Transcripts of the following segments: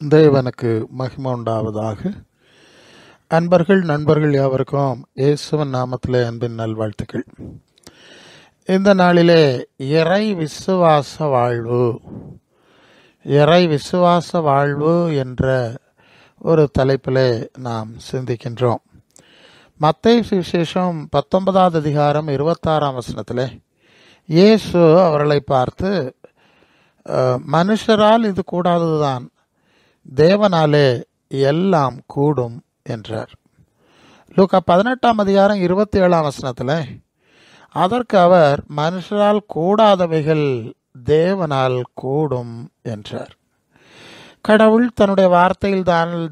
தேவனுக்கு மகிமை உண்டாவதாக. அன்பர்கள் நண்பர்கள் யாவருக்கும் இயேசுவின் நாமத்திலே அன்பின் நல்வாழ்த்துக்கள். இந்த நாளிலே இறை விசுவாச வாழ்வு என்ற ஒரு தலைப்பிலே நாம் சிந்திக்கின்றோம். மத்தேயு சுவிசேஷம் 19வது அதிகாரம் 26ஆம் வசனத்திலே இயேசு அவர்களை பார்த்து, மனுஷரால் இது கூடாததுதான், தேவனாலே எல்லாம் கூடும் என்றார். லூக்கா 18ஆம் அதிகாரம் 27ஆம் வசனத்தில் அதற்கு அவர், மனுஷரால் கூடாதவைகள் தேவனால் கூடும் என்றார். கடவுள் தன்னுடைய வார்த்தையில்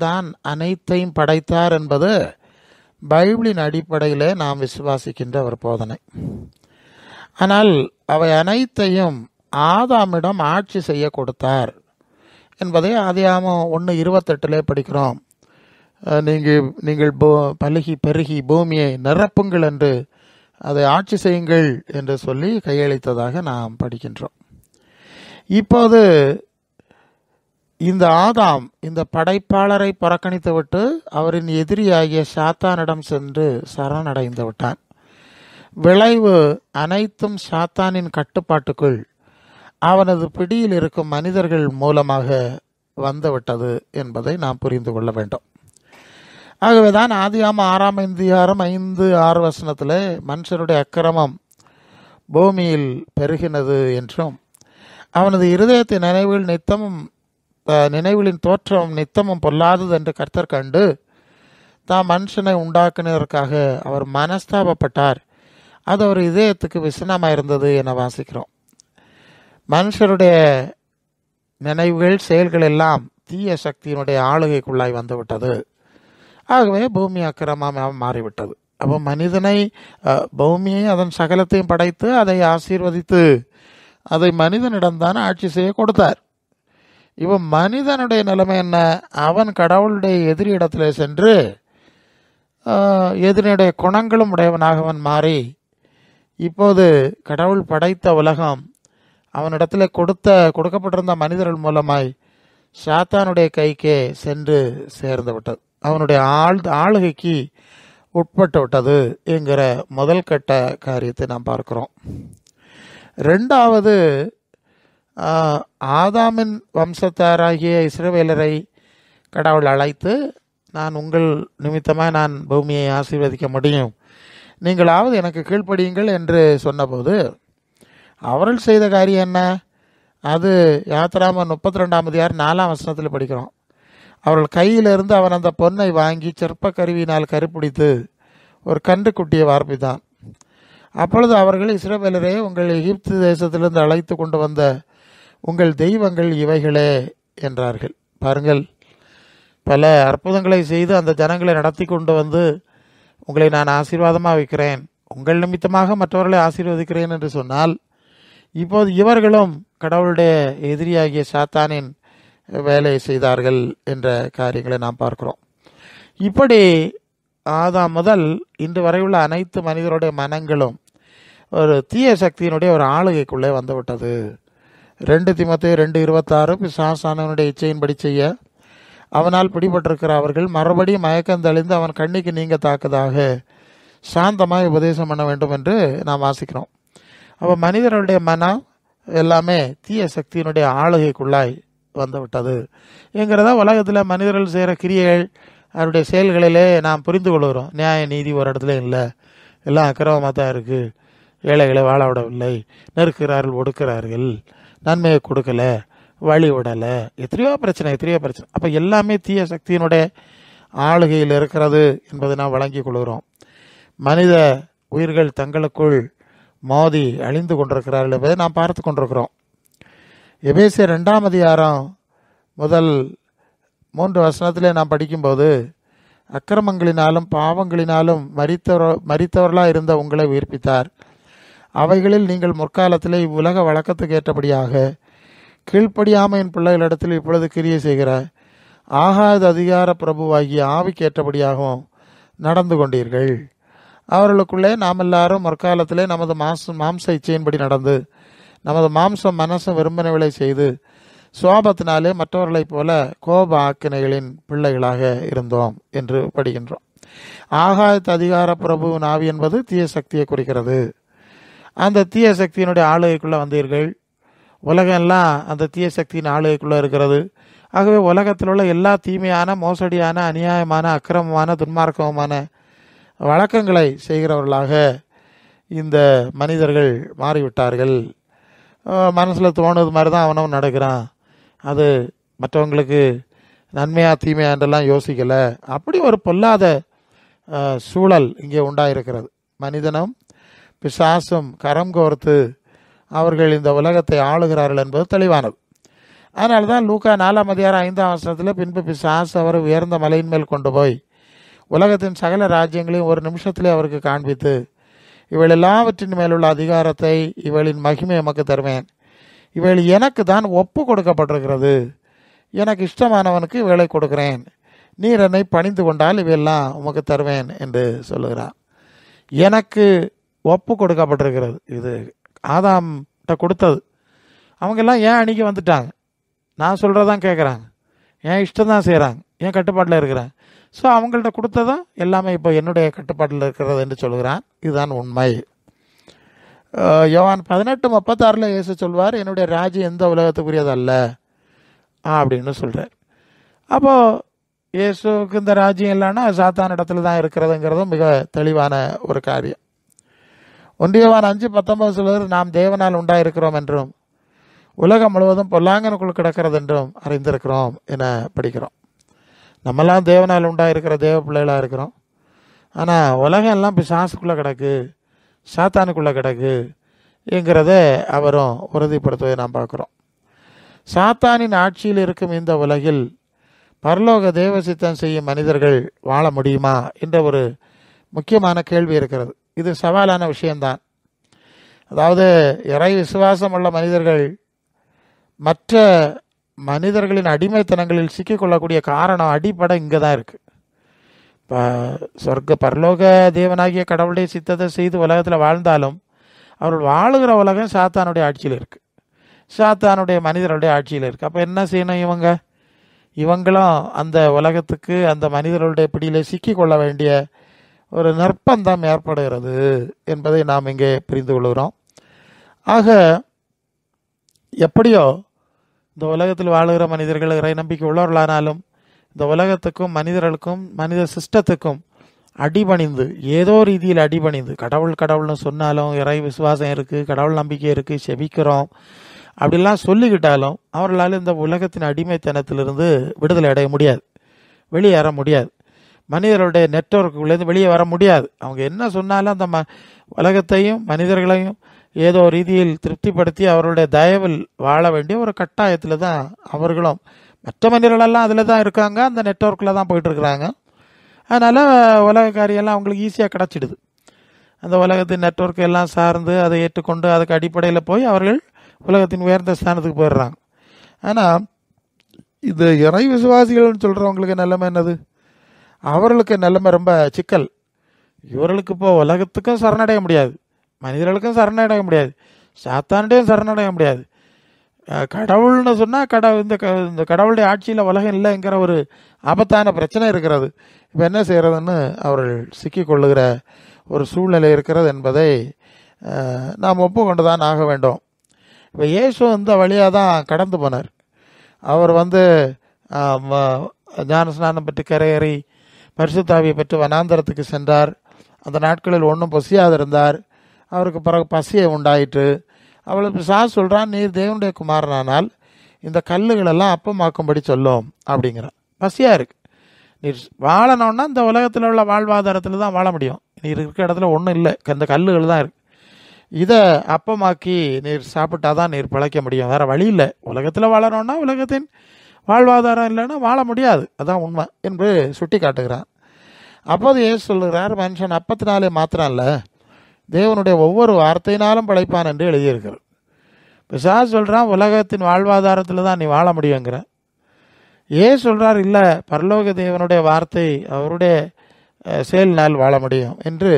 தான் அனைத்தையும் படைத்தார் என்பது பைபிளின் அடிப்படையிலே நாம் விசுவாசிக்கின்ற ஒரு போதனை. ஆனால் அவை அனைத்தையும் ஆதாமிடம் ஆட்சி செய்ய கொடுத்தார் என்பதை ஆதியாகமம் 1:28 படிக்கிறோம். நீங்கள் பலுகி பெருகி பூமியை நிரப்புங்கள் என்று, அதை ஆட்சி செய்யுங்கள் என்று சொல்லி கையளித்ததாக நாம் படிக்கின்றோம். இப்போது இந்த ஆதாம் இந்த படைப்பாளரை புறக்கணித்துவிட்டு அவரின் எதிரியாகிய சாத்தானிடம் சென்று சரணடைந்து விட்டான். விளைவு அனைத்தும் சாத்தானின் கட்டுப்பாட்டுக்குள் அவனது பிடியில் இருக்கும் மனிதர்கள் மூலமாக வந்துவிட்டது என்பதை நாம் புரிந்து கொள்ள வேண்டும். ஆகவேதான் ஆதியாகமம் 6ஆம் அதிகாரம் 5-6 வசனத்தில் மனுஷருடைய அக்கிரமம் பூமியில் பெருகினது என்றும், அவனது இருதயத்தின் நினைவுகளின் தோற்றம் நித்தமும் பொல்லாதது என்று கர்த்தர் கண்டு தாம் மனுஷனை உண்டாக்குனதற்காக அவர் மனஸ்தாபப்பட்டார், அது அவர் இதயத்துக்கு விசனமாயிருந்தது என வாசிக்கிறோம். மனுஷருடைய நினைவுகள் செயல்கள் எல்லாம் தீய சக்தியினுடைய ஆளுகைக்குள்ளாய் வந்துவிட்டது. ஆகவே பூமி அக்கிரமமாக மாறிவிட்டது. அப்போ மனிதனை, பூமியை அதன் சகலத்தையும் படைத்து அதை ஆசீர்வதித்து அதை மனிதனிடம்தான் ஆட்சி செய்ய கொடுத்தார். இவன் மனிதனுடைய நிலைமை என்ன? அவன் கடவுளுடைய எதிரி இடத்துல சென்று எதிரியுடைய குணங்களும் உடையவனாக அவன் மாறி, இப்போது கடவுள் படைத்த உலகம் அவனிடத்தில் கொடுக்கப்பட்டிருந்த மனிதர்கள் மூலமாய் சாத்தானுடைய கைக்கே சென்று சேர்ந்து விட்டது. அவனுடைய ஆளுகைக்கு உட்பட்டு விட்டது என்கிற முதல் கட்ட காரியத்தை நாம் பார்க்கிறோம். ரெண்டாவது, ஆதாமின் வம்சத்தாராகிய இஸ்ரவேலரை கடவுள் அழைத்து, நான் உங்கள் நிமித்தமாக நான் பூமியை ஆசீர்வதிக்க முடியும், நீங்களாவது எனக்கு கீழ்ப்படியுங்கள் என்று சொன்னபோது அவர்கள் செய்த காரியம் என்ன? அது யாத்திராகமம் 32ஆம் அதிகாரம் 4ஆம் வசனத்தில் படிக்கிறோம். அவர்கள் கையிலிருந்து அவன் அந்த பொன்னை வாங்கி சிற்ப கருவியினால் கருப்பிடித்து ஒரு கன்றுக்குட்டியை வார்ப்பித்தான். அப்பொழுது அவர்கள், இஸ்ரவேலரே, உங்கள் எகிப்து தேசத்திலிருந்து அழைத்து கொண்டு வந்த உங்கள் தெய்வங்கள் இவைகளே என்றார்கள். பாருங்கள், பல அற்புதங்களை செய்து அந்த ஜனங்களை நடத்தி கொண்டு வந்து, உங்களை நான் ஆசீர்வாதமாக வைக்கிறேன், உங்கள் நிமித்தமாக மற்றவர்களை ஆசீர்வதிக்கிறேன் என்று சொன்னால், இப்போது இவர்களும் கடவுளுடைய எதிரியாகிய சாத்தானின் வேலையை செய்தார்கள் என்ற காரியங்களை நாம் பார்க்கிறோம். இப்படி ஆதாம் முதல் இன்று வரை உள்ள அனைத்து மனிதருடைய மனங்களும் ஒரு தீய சக்தியினுடைய ஒரு ஆளுகைக்குள்ளே வந்துவிட்டது. 2 தீமோத்தேயு 2:26, பிசாசானவனுடைய இச்சையின்படி செய்ய அவனால் பிடிபட்டிருக்கிற அவர்கள் மறுபடியும் மயக்கம் தெளிந்து அவன் கண்ணிக்கு நீங்க தாக்கதாக சாந்தமாய் உபதேசம் பண்ண வேண்டும் என்று நாம் வாசிக்கிறோம். அப்போ மனிதர்களுடைய மனம் எல்லாமே தீய சக்தியினுடைய ஆளுகைக்குள்ளாய் வந்துவிட்டது என்கிறதா உலகத்தில் மனிதர்கள் செய்கிற கிரியைகள், அவருடைய செயல்களிலே நாம் புரிந்து கொள்கிறோம். நியாய நீதி ஒரு இடத்துல இல்லை, எல்லாம் அக்கிரமமாக தான் இருக்குது, ஏழைகளை வாழ விடவில்லை, நெருக்கிறார்கள், ஒடுக்கிறார்கள், நன்மையை கொடுக்கல, வழி விடலை, எத்தனையோ பிரச்சனை. அப்போ எல்லாமே தீய சக்தியினுடைய ஆளுகையில் இருக்கிறது என்பதை நாம் வழங்கி கொள்கிறோம். மனித உயிர்கள் தங்களுக்குள் மோதி அழிந்து கொண்டிருக்கிறார்கள் என்பதை நாம் பார்த்து கொண்டிருக்கிறோம். எபேசியர் 2ஆம் அதிகாரம் முதல் 3 வசனத்திலே நாம் படிக்கும்போது, அக்கிரமங்களினாலும் பாவங்களினாலும் மரித்தவர்களாக இருந்த உங்களை உயிர்ப்பித்தார், அவைகளில் நீங்கள் முற்காலத்திலே இவ்வுலக வழக்கத்துக்கு ஏற்றபடியாக கீழ்ப்படியாமையின் பிள்ளைகளிடத்தில் இப்பொழுது கிரியை செய்கிற ஆகாத அதிகார பிரபுவாகிய ஆவிக்கு ஏற்றபடியாகவும் நடந்து கொண்டீர்கள். அவர்களுக்குள்ளே நாம் எல்லாரும் முற்காலத்திலே நமது மாம்ச இச்சையின்படி நடந்து நமது மாம்சம் மனசும் விரும்பினவளை செய்து சுவாபத்தினாலே மற்றவர்களைப் போல கோப ஆக்கினைகளின் பிள்ளைகளாக இருந்தோம் என்று படிக்கின்றோம். ஆகாயத்து அதிகார பிரபுவின் ஆவி என்பது தீய சக்தியை குறிக்கிறது. அந்த தீய சக்தியினுடைய ஆளுகைக்குள்ளே வந்தீர்கள். உலகம் எல்லாம் அந்த தீய சக்தியின் ஆளுகைக்குள்ளே இருக்கிறது. ஆகவே உலகத்தில் உள்ள எல்லா தீமையான, மோசடியான, அநியாயமான, அக்கிரமமான, துன்மார்க்கமான வழக்கங்களை செய்கிறவர்களாக இந்த மனிதர்கள் மாறிவிட்டார்கள். மனசில் தோணுது மாதிரி தான் அவனும் நடக்கிறான். அது மற்றவங்களுக்கு நன்மையா தீமையா என்றெல்லாம் யோசிக்கலை. அப்படி ஒரு பொல்லாத சூழல் இங்கே உண்டாயிருக்கிறது. மனிதனும் பிசாசும் கரம் கோர்த்து அவர்கள் இந்த உலகத்தை ஆளுகிறார்கள் என்பது தெளிவானது. அதனால தான் லூக்கா 4:5 பின்பு பிசாசு அவர் உயர்ந்த மலையின் மேல் கொண்டு போய் உலகத்தின் சகல ராஜ்யங்களையும் ஒரு நிமிஷத்திலே அவருக்கு காண்பித்து, இவள் எல்லாவற்றின் மேலுள்ள அதிகாரத்தை, இவளின் மகிமை எமக்கு தருவேன், இவள் எனக்கு தான் ஒப்பு கொடுக்கப்பட்டிருக்கிறது, எனக்கு இஷ்டமானவனுக்கு இவளை கொடுக்கிறேன், நீர் என்னை பணிந்து கொண்டால் இவையெல்லாம் உமக்கு தருவேன் என்று சொல்லுகிறார். எனக்கு ஒப்பு கொடுக்கப்பட்டிருக்கிறது. இது ஆதாம்கிட்ட கொடுத்தது. அவங்கெல்லாம் ஏன் அன்றைக்கி வந்துட்டாங்க? நான் சொல்கிறதான் கேட்குறாங்க, என் இஷ்டம் தான் செய்கிறாங்க, என் கட்டுப்பாட்டில் இருக்கிறாங்க. ஸோ அவங்கள்ட்ட கொடுத்ததும் எல்லாமே இப்போ என்னுடைய கட்டுப்பாட்டில் இருக்கிறது என்று சொல்கிறான். இதுதான் உண்மை. யோவான் 18:36 இயேசு சொல்வார், என்னுடைய ராஜ்யம் எந்த உலகத்துக்குரியது அல்ல அப்படின்னு சொல்கிறார். அப்போது இயேசுக்கு இந்த ராஜ்யம் இல்லைன்னா சாத்தான் இடத்துல தான் இருக்கிறதுங்கிறதும் மிக தெளிவான ஒரு காரியம். 1 யோவான் 5:19 சொல்வது, நாம் தேவனால் உண்டாயிருக்கிறோம் என்றும் உலகம் முழுவதும் பொல்லாங்கனுக்குள் கிடக்கிறது என்றும் அறிந்திருக்கிறோம் என படிக்கிறோம். நம்மெல்லாம் தேவனால் உண்டாயிருக்கிற தேவ பிள்ளைகளாக இருக்கிறோம். ஆனால் உலகம் எல்லாம் பிசாசுக்குள்ளே கிடக்கு, சாத்தானுக்குள்ளே கிடக்கு என்கிறத அவரும் உறுதிப்படுத்துவதை நாம் பார்க்குறோம். சாத்தானின் ஆட்சியில் இருக்கும் இந்த உலகில் பரலோக தேவ சித்தம் செய்யும் மனிதர்கள் வாழ முடியுமா என்ற ஒரு முக்கியமான கேள்வி இருக்கிறது. இது சவாலான விஷயம்தான். அதாவது இறை விசுவாசம் உள்ள மனிதர்கள் மற்ற மனிதர்களின் அடிமைத்தனங்களில் சிக்கிக்கொள்ளக்கூடிய காரணம், அடிப்படை இங்கே தான் இருக்குது. இப்போ சொர்க்க பரலோக தேவனாகிய கடவுளுடைய சித்தத்தை செய்து உலகத்தில் வாழ்ந்தாலும் அவர்கள் வாழுகிற உலகம் சாத்தானுடைய ஆட்சியில் இருக்குது, சாத்தானுடைய மனிதர்களுடைய ஆட்சியில் இருக்குது. அப்போ என்ன செய்யணும்? இவங்களும் அந்த உலகத்துக்கு, அந்த மனிதர்களுடைய பிடியில் சிக்கிக்கொள்ள வேண்டிய ஒரு நிர்பந்தம் ஏற்படுகிறது என்பதை நாம் இங்கே புரிந்து கொள்கிறோம். ஆக எப்படியோ இந்த உலகத்தில் வாழுகிற மனிதர்கள் இறை நம்பிக்கை உள்ளவர்களானாலும் இந்த உலகத்துக்கும் மனிதர்களுக்கும் மனித சிஸ்டத்துக்கும் அடிபணிந்து, ஏதோ ரீதியில் அடிபணிந்து, கடவுள்னு சொன்னாலும் இறை விசுவாசம் இருக்குது, கடவுள் நம்பிக்கை இருக்குது, செபிக்கிறோம் அப்படிலாம் சொல்லிக்கிட்டாலும் அவர்களால் இந்த உலகத்தின் அடிமைத்தனத்திலிருந்து விடுதலை அடைய முடியாது, வெளியேற முடியாது. மனிதர்களுடைய நெட்வொர்க்குள்ளேருந்து வெளியே வர முடியாது. அவங்க என்ன சொன்னாலும் அந்த உலகத்தையும் மனிதர்களையும் ஏதோ ரீதியில் திருப்திப்படுத்தி அவர்களுடைய தயவில் வாழ வேண்டிய ஒரு கட்டாயத்தில் தான் அவர்களும், மற்ற மனிதர்களெல்லாம் அதில் தான் இருக்காங்க, அந்த நெட்வொர்க்கில் தான் போயிட்டுருக்குறாங்க. அதனால் உலக காரியெல்லாம் அவங்களுக்கு ஈஸியாக கிடச்சிடுது. அந்த உலகத்தின் நெட்வொர்க் எல்லாம் சார்ந்து அதை ஏற்றுக்கொண்டு அதுக்கு அடிப்படையில் போய் அவர்கள் உலகத்தின் உயர்ந்த ஸ்தானத்துக்கு போயிடுறாங்க. ஆனால் இது இறை விசுவாசிகள்னு சொல்கிறவங்களுக்கு நிலைமை என்னது? அவர்களுக்கு நிலைமை ரொம்ப சிக்கல். இவர்களுக்கு இப்போ உலகத்துக்கும் சரணடைய முடியாது, மனிதர்களுக்கும் சரணடைய முடியாது, சாத்தான்டையும் சரணடைய முடியாது. கடவுள்னு சொன்னால் இந்த கடவுளுடைய ஆட்சியில் உலகம் இல்லைங்கிற ஒரு ஆபத்தான பிரச்சனை இருக்கிறது. இப்போ என்ன செய்கிறதுன்னு அவர்கள் சிக்கிக்கொள்ளுகிற ஒரு சூழ்நிலை இருக்கிறது என்பதை நாம் ஒப்புக்கொண்டு தான் ஆக வேண்டும். இப்போ இயேசு இந்த வழியாக தான் கடந்து போனார். அவர் ஞானஸ்நானம் பெற்று கரையேறி பரிசுத்தாவியை பெற்று வனாந்தரத்துக்கு சென்றார். அந்த நாட்களில் ஒன்றும் பசியாது இருந்தார். அவருக்கு பிறகு பசியை உண்டாயிற்று. அவளுக்கு பிசாசு சொல்கிறான், நீர் தேவனுடைய குமாரனானால் இந்த கல்லுகளெல்லாம் அப்பமாக்கும்படி சொல்லும் அப்படிங்கிறான். பசியாக இருக்குது. நீர் வாழணும்னா இந்த உலகத்தில் உள்ள வாழ்வாதாரத்தில் தான் வாழ முடியும். நீர் இருக்கிற இடத்துல ஒன்றும் இல்லை, இந்த கல்லுகள் தான் இருக்குது. இதை அப்பமாக்கி நீர் சாப்பிட்டா தான் நீர் பிழைக்க முடியும், வேறு வழி இல்லை. உலகத்தில் வாழணும்னா உலகத்தின் வாழ்வாதாரம் இல்லைன்னா வாழ முடியாது, அதான் உண்மை என்று சுட்டி காட்டுகிறான். அப்போது ஏசு சொல்லுகிறார், மனுஷன் அப்பத்தினாலே மாத்திரம் இல்லை, தேவனுடைய ஒவ்வொரு வார்த்தையினாலும் பிழைப்பான் என்று எழுதியிருக்கிறது. பிசாசு சொல்கிறான், உலகத்தின் வாழ்வாதாரத்தில் தான் நீ வாழ முடியுங்கிற. சொல்கிறார், இல்லை, பரலோக தேவனுடைய வார்த்தை அவருடைய செயலினால் வாழ முடியும் என்று.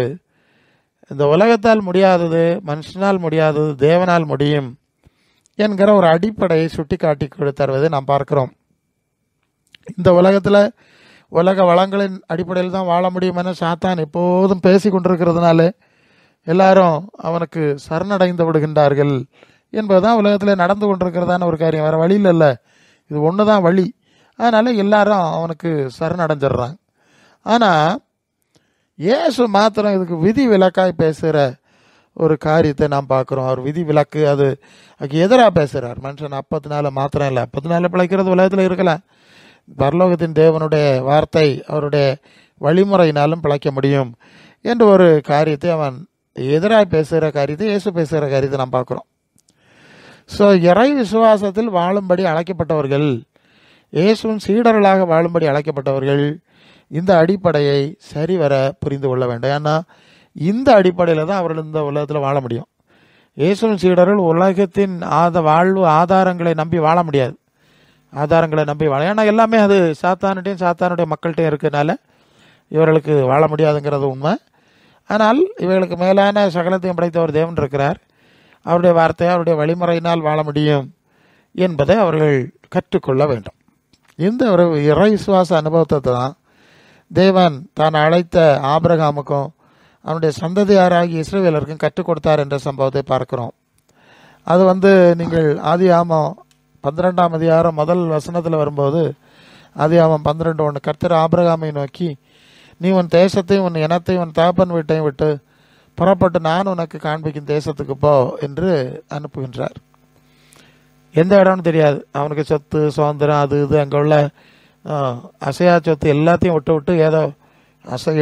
இந்த உலகத்தால் முடியாதது, மனுஷனால் முடியாதது தேவனால் முடியும் என்கிற ஒரு அடிப்படையை சுட்டி காட்டி தருவதை நாம் பார்க்கிறோம். இந்த உலகத்தில் உலக வளங்களின் அடிப்படையில் தான் வாழ முடியும் என சாத்தான் எப்போதும் பேசி கொண்டிருக்கிறதுனால எல்லாரும் அவனுக்கு சரணடைந்து விடுகின்றார்கள் என்பதுதான் உலகத்தில் நடந்து கொண்டிருக்கிறதான ஒரு காரியம். வேறு வழியில் இல்லை, இது ஒன்று தான் வழி. அதனால் எல்லாரும் அவனுக்கு சரணடைஞ்சிடுறாங்க. ஆனால் இயேசு மாத்திரம் இதுக்கு விதி விலக்காய் பேசுகிற ஒரு காரியத்தை நாம் பார்க்குறோம். அவர் விதி விலக்கு அதுக்கு எதிராக பேசுகிறார். மனுஷன் அப்பத்தினால மாத்திரம் இல்லை, அப்பத்தினால பிழைக்கிறது உலகத்தில் இருக்கலாம், பரலோகத்தின் தேவனுடைய வார்த்தை அவருடைய வழிமுறையினாலும் பிழைக்க முடியும் என்ற ஒரு காரியத்தை அவன் எதிராக பேசுகிற காரியத்தை, இயேசு பேசுகிற காரியத்தை நாம் பார்க்குறோம். ஸோ இறை விசுவாசத்தில் வாழும்படி அழைக்கப்பட்டவர்கள், இயேசுவின் சீடர்களாக வாழும்படி அழைக்கப்பட்டவர்கள் இந்த அடிப்படையை சரிவர புரிந்து கொள்ள வேண்டும். ஏன்னா இந்த அடிப்படையில் தான் அவர்கள் இந்த உலகத்தில் வாழ முடியும். இயேசுவின் சீடர்கள் உலகத்தின் வாழ்வு ஆதாரங்களை நம்பி வாழ முடியாது. ஆதாரங்களை நம்பி வாழ, ஏன்னா எல்லாமே அது சாத்தானுடைய மக்கள்கிட்டையும் இருக்கிறதுனால இவர்களுக்கு வாழ முடியாதுங்கிறது உண்மை. ஆனால் இவர்களுக்கு மேலான சகலத்தையும் படைத்த ஒரு தேவன் இருக்கிறார். அவருடைய வார்த்தை அவருடைய வழிமுறையினால் வாழ முடியும் என்பதை அவர்கள் கற்றுக்கொள்ள வேண்டும். இந்த ஒரு இறை விசுவாச அனுபவத்தை தான் தேவன் தான் அழைத்த ஆபிரகாமுக்கும் அவனுடைய சந்ததியாராகிய இஸ்ரவேலருக்கும் கற்றுக் கொடுத்தார் என்ற சம்பவத்தை பார்க்கிறோம். அது நீங்கள் ஆதியாகமம் 12ஆம் அதிகாரம் முதல் வசனத்தில் வரும்போது, ஆதியாகமம் 12:1, கர்த்தர் ஆபிரகாமை நோக்கி, நீ உன் தேசத்தையும் உன் இனத்தையும் உன் தகப்பன் வீட்டையும் விட்டு புறப்பட்டு நான் உனக்கு காண்பிக்கும் தேசத்துக்கு போ என்று அனுப்புகின்றார். எந்த இடம்னு தெரியாது, அவனுக்கு சொத்து சுதந்திரம் அது இது அங்கே உள்ள அசையா சொத்து எல்லாத்தையும் விட்டு ஏதோ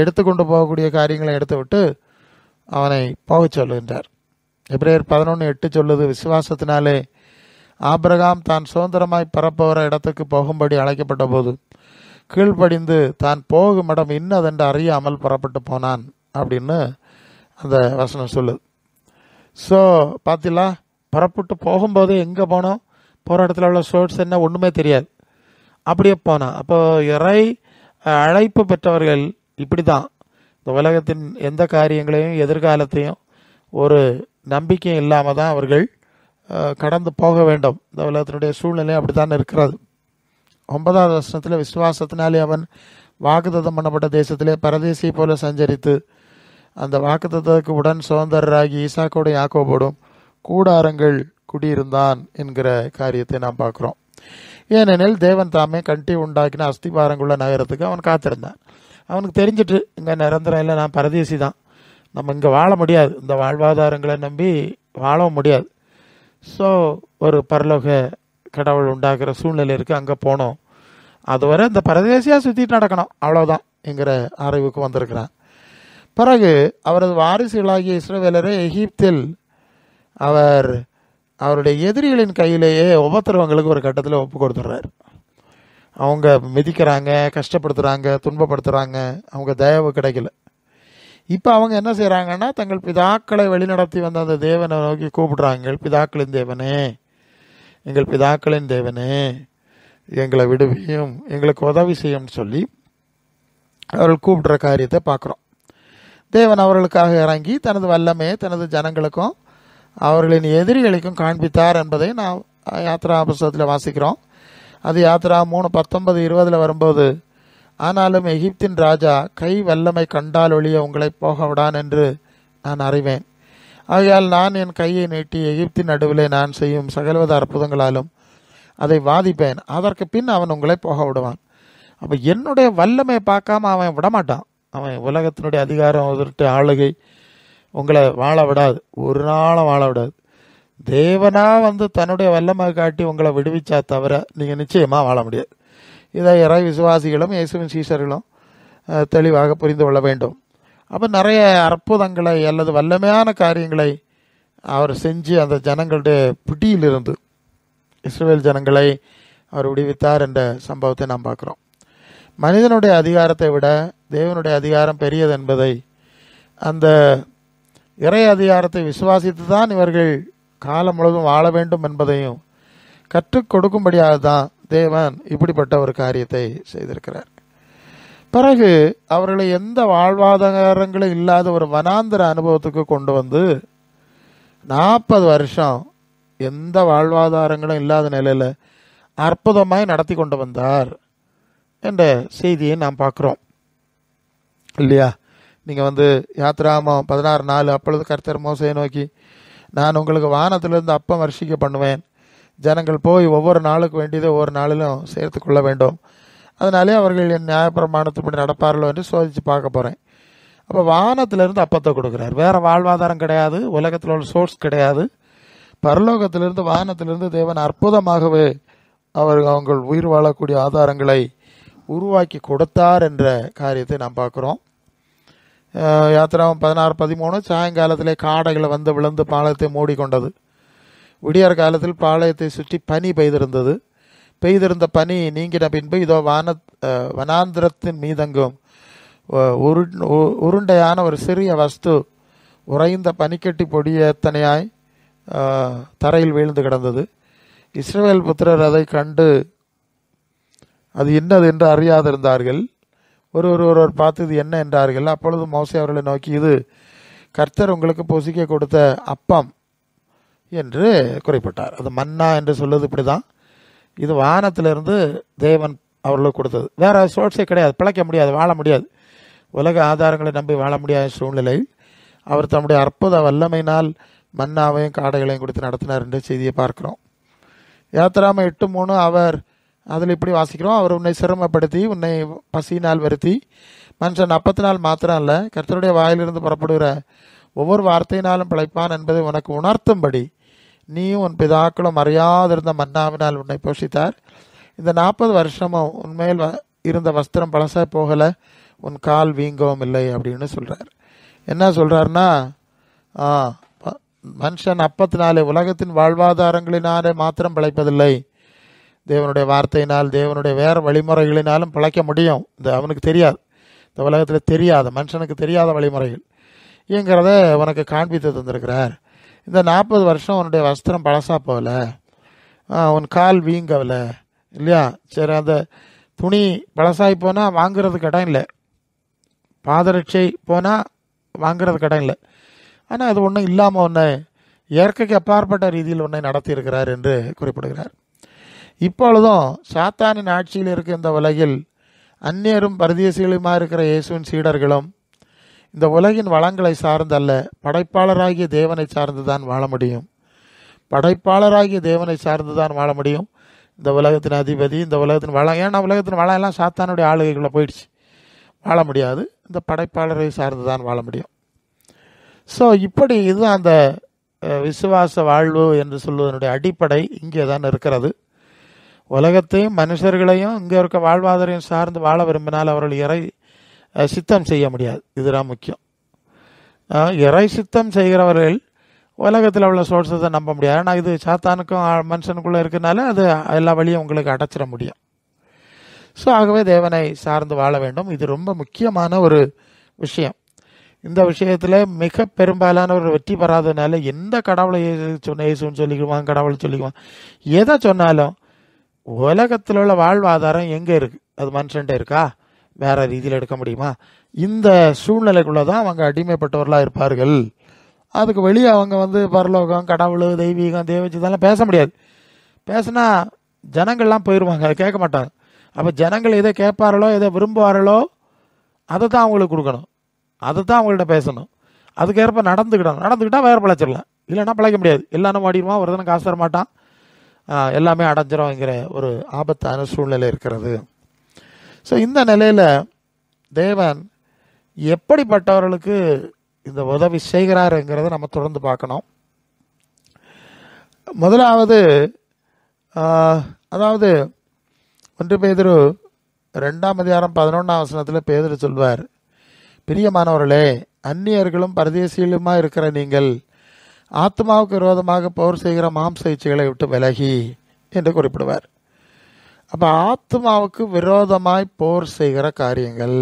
எடுத்துக்கொண்டு போகக்கூடிய காரியங்களை எடுத்து விட்டு அவனை போக சொல்லுகின்றார். எபிரேயர் 11:8 சொல்லுது, விசுவாசத்தினாலே ஆபிரகாம் தான் சுதந்திரமாய் பரப்பவர இடத்துக்கு போகும்படி அழைக்கப்பட்ட போது கீழ்ப்படிந்து தான் போகும் இடம் இன்னதென்று அறியாமல் புறப்பட்டு போனான் அப்படின்னு அந்த வசனம் சொல்லுது. ஸோ பார்த்தீங்களா, புறப்பட்டு போகும்போது எங்கே போனோம், போகிற இடத்துல உள்ள சோர்ஸ் என்ன ஒன்றுமே தெரியாது, அப்படியே போனான். அப்போ இறை அழைப்பு பெற்றவர்கள் இப்படி தான் இந்த உலகத்தின் எந்த காரியங்களையும் எதிர்காலத்தையும் ஒரு நம்பிக்கையும் இல்லாமல் தான் அவர்கள் கடந்து போக வேண்டும். இந்த உலகத்தினுடைய சூழ்நிலை அப்படி தான் இருக்கிறது. 9வது வசனத்தில், விசுவாசத்தினாலே அவன் வாக்குத்தத்தம் பண்ணப்பட்ட தேசத்திலே பரதேசியை போல சஞ்சரித்து அந்த வாக்குத்தத்தத்துக்கு உடன் சுதந்திரராகி ஈசாக்கோடும் யாக்கோபோடும் கூடாரங்கள் குடியிருந்தான் என்கிற காரியத்தை நாம் பார்க்குறோம். ஏனெனில் தேவன் தாமே கட்டி உண்டாக்கின அஸ்திபாரங்குள்ள நகரத்துக்கு அவன் காத்திருந்தான். அவனுக்கு தெரிஞ்சிட்டு இங்கே நிரந்தரம் இல்லை, நான் பரதேசி தான், நம்ம இங்கே வாழ முடியாது, இந்த வாழ்வாதாரங்களை நம்பி வாழவும் முடியாது. ஸோ ஒரு பரலோக கடவுள் உண்டாக்குற சூழ்நிலை இருக்குது, அங்கே போனோம், அதுவரை இந்த பரதேசியாக சுற்றிட்டு நடக்கணும், அவ்வளோதான் என்கிற அறிவுக்கு வந்திருக்கிறான். பிறகு அவரது வாரிசுகளாகிய இஸ்ரவேலரை எகிப்தில் அவருடைய எதிரிகளின் கையிலேயே உபத்திரவங்களுக்கு ஒரு கட்டத்தில் ஒப்பு கொடுத்துட்றாரு. அவங்க மிதிக்கிறாங்க, கஷ்டப்படுத்துகிறாங்க, துன்பப்படுத்துகிறாங்க, அவங்க தயவு கிடைக்கல. இப்போ அவங்க என்ன செய்கிறாங்கன்னா, தங்கள் பிதாக்களை வழிநடத்தி வந்த அந்த தேவனை நோக்கி கூப்பிடுறாங்க, எங்கள் பிதாக்களின் தேவனே, எங்கள் பிதாக்களின் தேவனே, எங்களை விடுவியும், எங்களுக்கு உதவி செய்யும்னு சொல்லி அவர்கள் கூப்பிடுற காரியத்தை பார்க்குறோம். தேவன் அவர்களுக்காக இறங்கி தனது வல்லமையை தனது ஜனங்களுக்கும் அவர்களின் எதிரிகளுக்கும் காண்பித்தார் என்பதை நாம் யாத்ரா புஸ்தகத்தில் வாசிக்கிறோம். அது யாத்ரா 3:19-20 வரும்போது, ஆனாலும் எகிப்தின் ராஜா கை வல்லமை கண்டால் ஒழிய உங்களை போக விடான் என்று நான் அறிவேன். ஆகையால் நான் என் கையை நீட்டி எகிப்தின் நடுவிலே நான் செய்யும் சகலவித அற்புதங்களாலும் அதை வாதிப்பேன், அதற்கு பின் அவன் உங்களை போக விடுவான். அப்போ என்னுடைய வல்லமையை பார்க்காம அவன் விடமாட்டான். அவன் உலகத்தினுடைய அதிகாரம் உதிர்ட்டு ஆளுகை உங்களை வாழ விடாது, ஒரு நாளும் வாழ விடாது. தேவனா தன்னுடைய வல்லமை காட்டி உங்களை விடுவிச்சா தவிர நீங்கள் நிச்சயமாக வாழ முடியாது. இதை இறை விசுவாசிகளும் இயேசுவின் சீஷர்களும் தெளிவாக புரிந்து கொள்ள வேண்டும். அப்போ நிறைய அற்புதங்களை அல்லது வல்லமையான காரியங்களை அவர் செஞ்சு அந்த ஜனங்களுடைய பிடியிலிருந்து இஸ்ரவேல் ஜனங்களை அவர் விடுவித்தார் என்ற சம்பவத்தை நாம் பார்க்குறோம். மனிதனுடைய அதிகாரத்தை விட தேவனுடைய அதிகாரம் பெரியது என்பதை, அந்த இறை அதிகாரத்தை விசுவாசித்து தான் இவர்கள் காலம் முழுவதும் வாழ வேண்டும் என்பதையும் கற்றுக் கொடுக்கும்படியாக தான் தேவன் இப்படிப்பட்ட ஒரு காரியத்தை செய்திருக்கிறார். பிறகு அவர்களை எந்த வாழ்வாதாரங்களும் இல்லாத ஒரு வனாந்திர அனுபவத்துக்கு கொண்டு 40 வருஷம் எந்த வாழ்வாதாரங்களும் இல்லாத நிலையில் அற்புதமாய் நடத்தி கொண்டு வந்தார் என்ற செய்தியை நாம் பார்க்குறோம் இல்லையா? நீங்கள் வந்து யாத்திராமம் 16:4, அப்பொழுது கர்த்தர் மோசையை நோக்கி, நான் உங்களுக்கு வானத்திலிருந்து அப்பம் வர்ஷிக்க பண்ணுவேன், ஜனங்கள் போய் ஒவ்வொரு நாளுக்கு வேண்டியதை ஒவ்வொரு நாளிலும் சேர்த்து கொள்ள வேண்டும், அதனாலே அவர்கள் என் நியாயப்பிரமாணத்துப்படி நடப்பார்களோ என்று சோதித்து பார்க்க போகிறேன். அப்போ வானத்திலிருந்து அப்பத்தை கொடுக்குறார். வேறு வாழ்வாதாரம் கிடையாது, உலகத்தில் உள்ள சோர்ஸ் கிடையாது. பரலோகத்திலிருந்து வானத்திலிருந்து தேவன் அற்புதமாகவே அவங்க உயிர் வாழக்கூடிய ஆதாரங்களை உருவாக்கி கொடுத்தார் என்ற காரியத்தை நாம் பார்க்குறோம். யாத்திராமம் 16:13, சாயங்காலத்திலே காடைகளை வந்து விழுந்து பாளையத்தை மூடிக்கொண்டது. விடியற் காலத்தில் பாளையத்தை சுற்றி பனி பெய்திருந்த பனி நீங்கின பின்பு இதோ வனாந்திரத்தின் மீதெங்கும் உருண்டையான ஒரு சிறிய வஸ்து உறைந்த பனிக்கட்டி பொடியத்தனையாய் தரையில் வீழ்ந்து கிடந்தது. இஸ்ரவேல் புத்திரர் அதை கண்டு அது என்னது என்று அறியாதிருந்தார்கள். ஒருவர் பார்த்து இது என்ன என்றார்கள். அப்பொழுது மோசே அவர்களை நோக்கி, இது கர்த்தர் உங்களுக்கு புசிக்க கொடுத்த அப்பம் என்று குறிப்பிட்டார். அது மன்னா என்று சொல்லுது இப்படி தான். இது வானத்திலிருந்து தேவன் அவர்களுக்கு கொடுத்தது. வேறு சோர்ஸே கிடையாது, பிழைக்க முடியாது, வாழ முடியாது. உலக ஆதாரங்களை நம்பி வாழ முடியாத சூழ்நிலையில் அவர் தம்முடைய அற்புத வல்லமையினால் மன்னாவையும் காடைகளையும் கொடுத்து நடத்தினார் என்ற செய்தியை பார்க்கிறோம். யாத்திராமம் 8:3 அவர் அதில் இப்படி வாசிக்கிறோம், அவர் உன்னை சிரமப்படுத்தி உன்னை பசியினால் வருத்தி மனுஷன் அப்பத்தினால் மாத்திரம் அல்ல, கர்த்தருடைய வாயிலிருந்து புறப்படுகிற ஒவ்வொரு வார்த்தையினாலும் பிழைப்பான் என்பதை உனக்கு உணர்த்தும்படி நீயும் உன் பிதாக்களும் அறியாதிருந்த மன்னாவினால் உன்னை போஷித்தார். இந்த 40 வருஷமும் உன்மேல் இருந்த வஸ்திரம் பழசாய் போகலை, உன் கால் வீங்கவும் இல்லை அப்படின்னு சொல்கிறார். என்ன சொல்கிறாருன்னா, மனுஷன் அப்பத்தினாலே உலகத்தின் வாழ்வாதாரங்களினாலே மாத்திரம் பிழைப்பதில்லை, தேவனுடைய வார்த்தையினால் தேவனுடைய வேறு வழிமுறைகளினாலும் பிழைக்க முடியும். அவனுக்கு தெரியாது, இந்த உலகத்தில் தெரியாத மனுஷனுக்கு தெரியாத வழிமுறைகள் என்கிறத உனக்கு காண்பித்து தந்திருக்கிறார். இந்த 40 வருஷம் உன்னுடைய வஸ்திரம் பழசா போகல, உன் கால் வீங்கவில்லை இல்லையா? சரி, அந்த துணி பழசாகி போனால் வாங்குறதுக்கு இடம் இல்லை, பாதரட்சை போனால் வாங்குறதுக்கு இடம் இல்லை. ஆனால் அது ஒன்றும் இல்லாமல் ஒன்று இயற்கைக்கு அப்பாற்பட்ட ரீதியில் ஒன்றை நடத்தியிருக்கிறார் என்று குறிப்பிடுகிறார். இப்பொழுதும் சாத்தானின் ஆட்சியில் இருக்க இந்த உலகில் அந்நியரும் பரதேசிகளுமா இருக்கிற இயேசுவின் சீடர்களும் இந்த உலகின் வளங்களை சார்ந்தல்ல, படைப்பாளராகிய தேவனை சார்ந்து தான் வாழ முடியும். படைப்பாளராகிய தேவனை சார்ந்து தான் வாழ முடியும். இந்த உலகத்தின் அதிபதி, இந்த உலகத்தின் வளம், ஏன்னா உலகத்தின் வளம் எல்லாம் சாத்தானுடைய ஆளுகைக்குள்ளே போயிடுச்சு, வாழ முடியாது. இந்த படைப்பாளரை சார்ந்து தான் வாழ முடியும். ஸோ இப்படி இது அந்த விசுவாச வாழ்வு என்று சொல்வதனுடைய அடிப்படை இங்கே தான் இருக்கிறது. உலகத்தையும் மனுஷர்களையும் இங்கே இருக்க வாழ்வாதாரையும் சார்ந்து வாழ விரும்பினால் அவர்கள் இறை சித்தம் செய்ய முடியாது. இதுதான் முக்கியம். இறை சித்தம் செய்கிறவர்கள் உலகத்தில் உள்ள சோர்ஸை நம்ப முடியாது. ஆனால் இது சாத்தானுக்கும் மனுஷனுக்குள்ளே இருக்கிறனால அது எல்லா வழியும் உங்களுக்கு அடைச்சிட முடியும். ஸோ ஆகவே தேவனை சார்ந்து வாழ வேண்டும். இது ரொம்ப முக்கியமான ஒரு விஷயம். இந்த விஷயத்தில் மிக பெரும்பாலானவர் வெற்றி பெறாததுனால எந்த கடவுளை இயேசுன்னு சொல்லிக்குவான், கடவுளை சொல்லிக்குவான், எதை சொன்னாலும் உலகத்தில் உள்ள வாழ்வாதாரம் எங்கே இருக்குது? அது மனுஷன்ட்ட இருக்கா? வேறு ரீதியில் எடுக்க முடியுமா? இந்த சூழ்நிலைக்குள்ளே தான் அவங்க அடிமைப்பட்டவர்களாக இருப்பார்கள். அதுக்கு வெளியே அவங்க பரலோகம், கடவுள், தெய்வீகம், தேவச்சிதெல்லாம் பேச முடியாது. பேசினா ஜனங்கள்லாம் போயிடுவாங்க, அதை கேட்க மாட்டாங்க. அப்போ ஜனங்கள் எதை கேட்பார்களோ, எதை விரும்புவார்களோ அதை தான் அவங்களுக்கு கொடுக்கணும், அதை தான் அவங்கள்ட்ட பேசணும். அதுக்கேற்ப நடந்துக்கிட்டால் வேறு பிழைச்சிடலாம், இல்லைன்னா பிழைக்க முடியாது. எல்லாரும் ஓடிடுவான், ஒருத்தனும் காசு தர மாட்டான், எல்லாமே அடைஞ்சிரும்ங்கிற ஒரு ஆபத்தான சூழ்நிலை இருக்கிறது. ஸோ இந்த நிலையில் தேவன் எப்படிப்பட்டவர்களுக்கு இந்த உதவி செய்கிறாருங்கிறத நம்ம தொடர்ந்து பார்க்கணும். முதலாவது அதாவது 1 பேதுரு 2:11 பேதுரு சொல்வார், பிரியமானவர்களே, அந்நியர்களும் பரதேசிகளுமா இருக்கிற நீங்கள் ஆத்மாவுக்கு விரோதமாக போர் செய்கிற மாம்ச இச்சைகளை விட்டு விலகி என்று குறிப்பிடுவார். அப்போ ஆத்மாவுக்கு விரோதமாய் போர் செய்கிற காரியங்கள்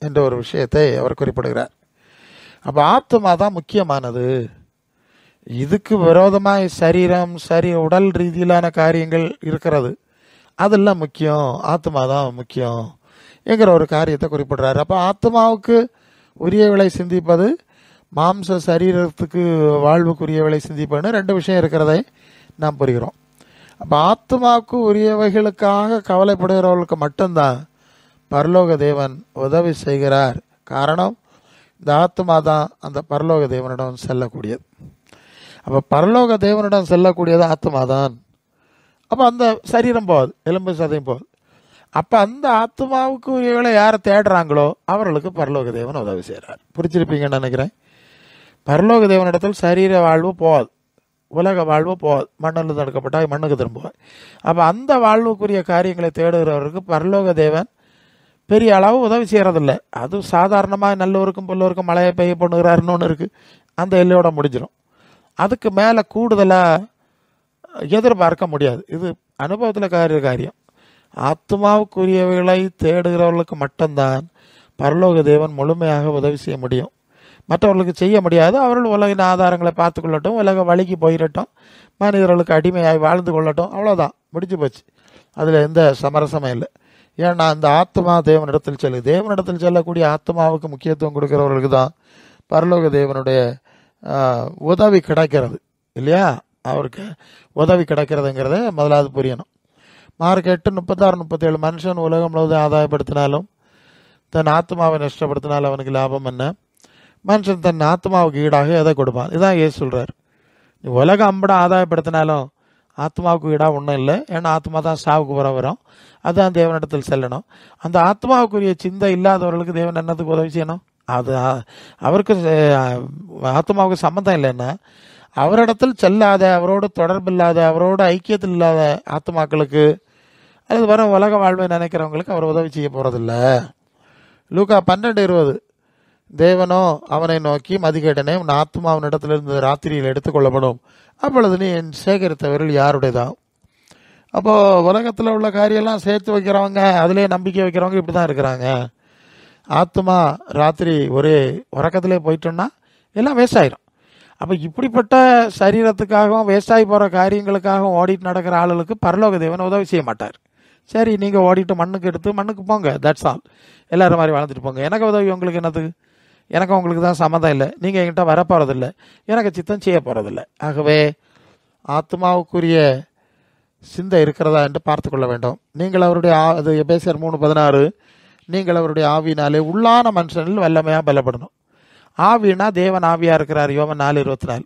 என்ற ஒரு விஷயத்தை அவர் குறிப்பிடுகிறார். அப்போ ஆத்மா தான் முக்கியமானது. இதுக்கு விரோதமாய் சரீரம், உடல் ரீதியிலான காரியங்கள் இருக்கிறது, அதெல்லாம் முக்கியம், ஆத்மா தான் முக்கியம் என்கிற ஒரு காரியத்தை குறிப்பிடுறாரு. அப்போ ஆத்மாவுக்கு உரியவளை சிந்திப்பது, மாம்ச சரீரத்துக்கு வாழ்வுக்குரியவளை சிந்திப்பதுன்னு 2 விஷயம் இருக்கிறதை நாம் புரிகிறோம். அப்போ ஆத்மாவுக்கு உரியவைகளுக்காக கவலைப்படுகிறவர்களுக்கு மட்டும்தான் பரலோக தேவன் உதவி செய்கிறார். காரணம், இந்த ஆத்மா தான் அந்த பரலோக தேவனிடம் செல்லக்கூடியது. அப்போ பரலோக தேவனிடம் செல்லக்கூடியது ஆத்மா தான். அப்போ அந்த சரீரம் போகுது, எலும்பு சதையும் போகுது. அப்போ அந்த ஆத்மாவுக்கு உரியவர்களை யாரை தேடுறாங்களோ அவர்களுக்கு பரலோக தேவன் உதவி செய்கிறார். புரிச்சிருப்பீங்கன்னு நினைக்கிறேன். பரலோக தேவனிடத்தில் சரீர வாழ்வு போகாது, உலக வாழ்வு போகாது. மண்ணில் தடுக்கப்பட்டால் மண்ணுக்கு திரும்புவார். அப்போ அந்த வாழ்வுக்குரிய காரியங்களை தேடுகிறவருக்கு பரலோக தேவன் பெரிய அளவு உதவி செய்கிறதில்ல. அது சாதாரணமாக நல்லவருக்கும் புல்லவருக்கும் மழையை பெய்ய பண்ணுகிறாருன்னு ஒன்று இருக்குது, அந்த எல்லையோட முடிஞ்சிடும். அதுக்கு மேலே கூடுதலாக எதிர்பார்க்க முடியாது. இது அனுபவத்தில் காரியம். ஆத்மாவுக்குரியவைகளை தேடுகிறவர்களுக்கு மட்டும்தான் பரலோக தேவன் முழுமையாக உதவி செய்ய முடியும். மற்றவர்களுக்கு செய்ய முடியாது. அவர்கள் உலகின் ஆதாரங்களை பார்த்து கொள்ளட்டும், உலக வழிக்கு போயிடட்டும், மனிதர்களுக்கு அடிமையாகி வாழ்ந்து கொள்ளட்டும், அவ்வளோதான், முடிஞ்சு போச்சு. அதில் எந்த சமரசமும் இல்லை. ஏன்னா அந்த ஆத்மா தேவனிடத்தில் செல்லு, தேவனிடத்தில் செல்லக்கூடிய ஆத்மாவுக்கு முக்கியத்துவம் கொடுக்கிறவர்களுக்கு தான் பரலோக தேவனுடைய உதவி கிடைக்கிறது இல்லையா? அவருக்கு உதவி கிடைக்கிறதுங்கிறத முதலாவது புரியணும். மார்க் 8:36-37 மனுஷன் உலகம் முழுவதும் ஆதாயப்படுத்தினாலும் தன் ஆத்மாவை நஷ்டப்படுத்தினாலும் அவனுக்கு லாபம் என்ன? மனுஷன் தன் ஆத்மாவுக்கு ஈடாக எதை கொடுப்பான்? இதான் ஏசு சொல்கிறார். நீ உலகம் அம்பட ஆதாயப்படுத்தினாலும் ஆத்மாவுக்கு ஈடாக ஒன்றும் இல்லை. ஏன்னா ஆத்மா தான் சாவுக்கு வரும், அதுதான் தேவனிடத்தில் செல்லணும். அந்த ஆத்மாவுக்குரிய சிந்தை இல்லாதவர்களுக்கு தேவன் என்னத்துக்கு உதவி செய்யணும்? அது அவருக்கு ஆத்மாவுக்கு சம்மந்தம் இல்லைன்னா அவரிடத்தில் செல்லாத, அவரோடு தொடர்பில்லாத, அவரோடு ஐக்கியத்தில் இல்லாத ஆத்மாக்களுக்கு அல்லது வர உலக வாழ்வை நினைக்கிறவங்களுக்கு அவர் உதவி செய்ய போகிறதில்ல. லூக்கா 12:20 தேவனோ அவனை நோக்கி, மதிகேடனே, உன் ஆத்மா அவனிடத்திலிருந்து ராத்திரியில் எடுத்துக்கொள்ளப்படும், அப்பொழுது நீ என் சேகரித்தவர்கள் யாருடையதான்? அப்போது உலகத்தில் உள்ள காரியெல்லாம் சேர்த்து வைக்கிறவங்க, அதிலே நம்பிக்கை வைக்கிறவங்க இப்படி தான் இருக்கிறாங்க. ஆத்மா ராத்திரி ஒரே உறக்கத்திலே போயிட்டோன்னா எல்லாம் வேஸ்ட் ஆயிரும். அப்போ இப்படிப்பட்ட சரீரத்துக்காகவும் வேஸ்டாகி போகிற காரியங்களுக்காகவும் ஓடிட்டு நடக்கிற ஆளுகளுக்கு பரலோக தேவன் உதவி செய்ய மாட்டார். சரி, நீங்கள் ஓடிட்டு மண்ணுக்கு எடுத்து மண்ணுக்கு போங்க, தட்ஸ் ஆல், எல்லோரும் மாதிரி வாழ்ந்துட்டு போங்க. எனக்கு உதவி உங்களுக்கு என்னத்துக்கு? எனக்கு உங்களுக்கு தான் சம்மந்தம் இல்லை, நீங்கள் என்கிட்ட வரப்போகிறதில்ல, எனக்கு சித்தம் செய்ய போகிறதில்ல. ஆகவே ஆத்மாவுக்குரிய சிந்தை இருக்கிறதா என்று பார்த்து கொள்ள வேண்டும். நீங்கள் அவருடைய அது எபேசியர் 3:16 நீங்கள் அவருடைய ஆவியினாலே உள்ளான மனுஷனில் வல்லமையாக பலப்படணும். ஆவினா தேவன் ஆவியாக இருக்கிறார், யோவான் 4:24.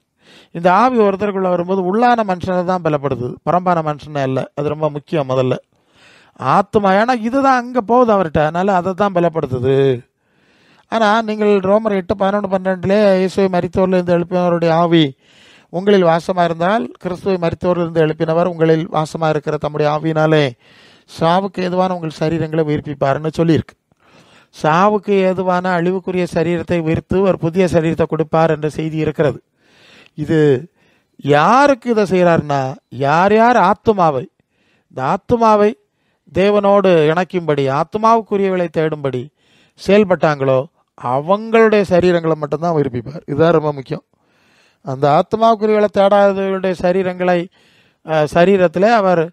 இந்த ஆவி ஒருத்தருக்குள்ளே வரும்போது உள்ளான மனுஷனை தான் பலப்படுது, புறம்பான மனுஷனை இல்லை. அது ரொம்ப முக்கியம். முதல்ல ஆத்மா, ஏன்னா இதுதான் அங்கே போகுது அவர்கிட்ட, அதனால் அதை தான் பலப்படுத்துது. ஆனால் நீங்கள் ரோமர் 8:11-12 இயேசுவை மரித்தோரிலிருந்து எழுப்பினவருடைய ஆவி உங்களில் வாசமாக இருந்தால் கிறிஸ்துவை மரித்தோரிலிருந்து எழுப்பினவர் உங்களில் வாசமாக இருக்கிற தம்முடைய ஆவியினாலே சாவுக்கு ஏதுவான உங்கள் சரீரங்களை உயிர்ப்பிப்பாருன்னு சொல்லியிருக்கு. சாவுக்கு ஏதுவான அழிவுக்குரிய சரீரத்தை உயிர்த்து ஒரு புதிய சரீரத்தை கொடுப்பார் என்ற செய்தி இருக்கிறது. இது யாருக்கு இதை செய்கிறாருன்னா, யார் யார் ஆத்மாவை, இந்த ஆத்மாவை தேவனோடு இணைக்கும்படி ஆத்மாவுக்குரியவளை தேடும்படி செயல்பட்டாங்களோ அவங்களுடைய சரீரங்களை மட்டும்தான் உயிர்ப்பிப்பார். இதுதான் ரொம்ப முக்கியம். அந்த ஆத்மாவுக்குரியவளை தேடாதவர்களுடைய சரீரத்தில் அவர்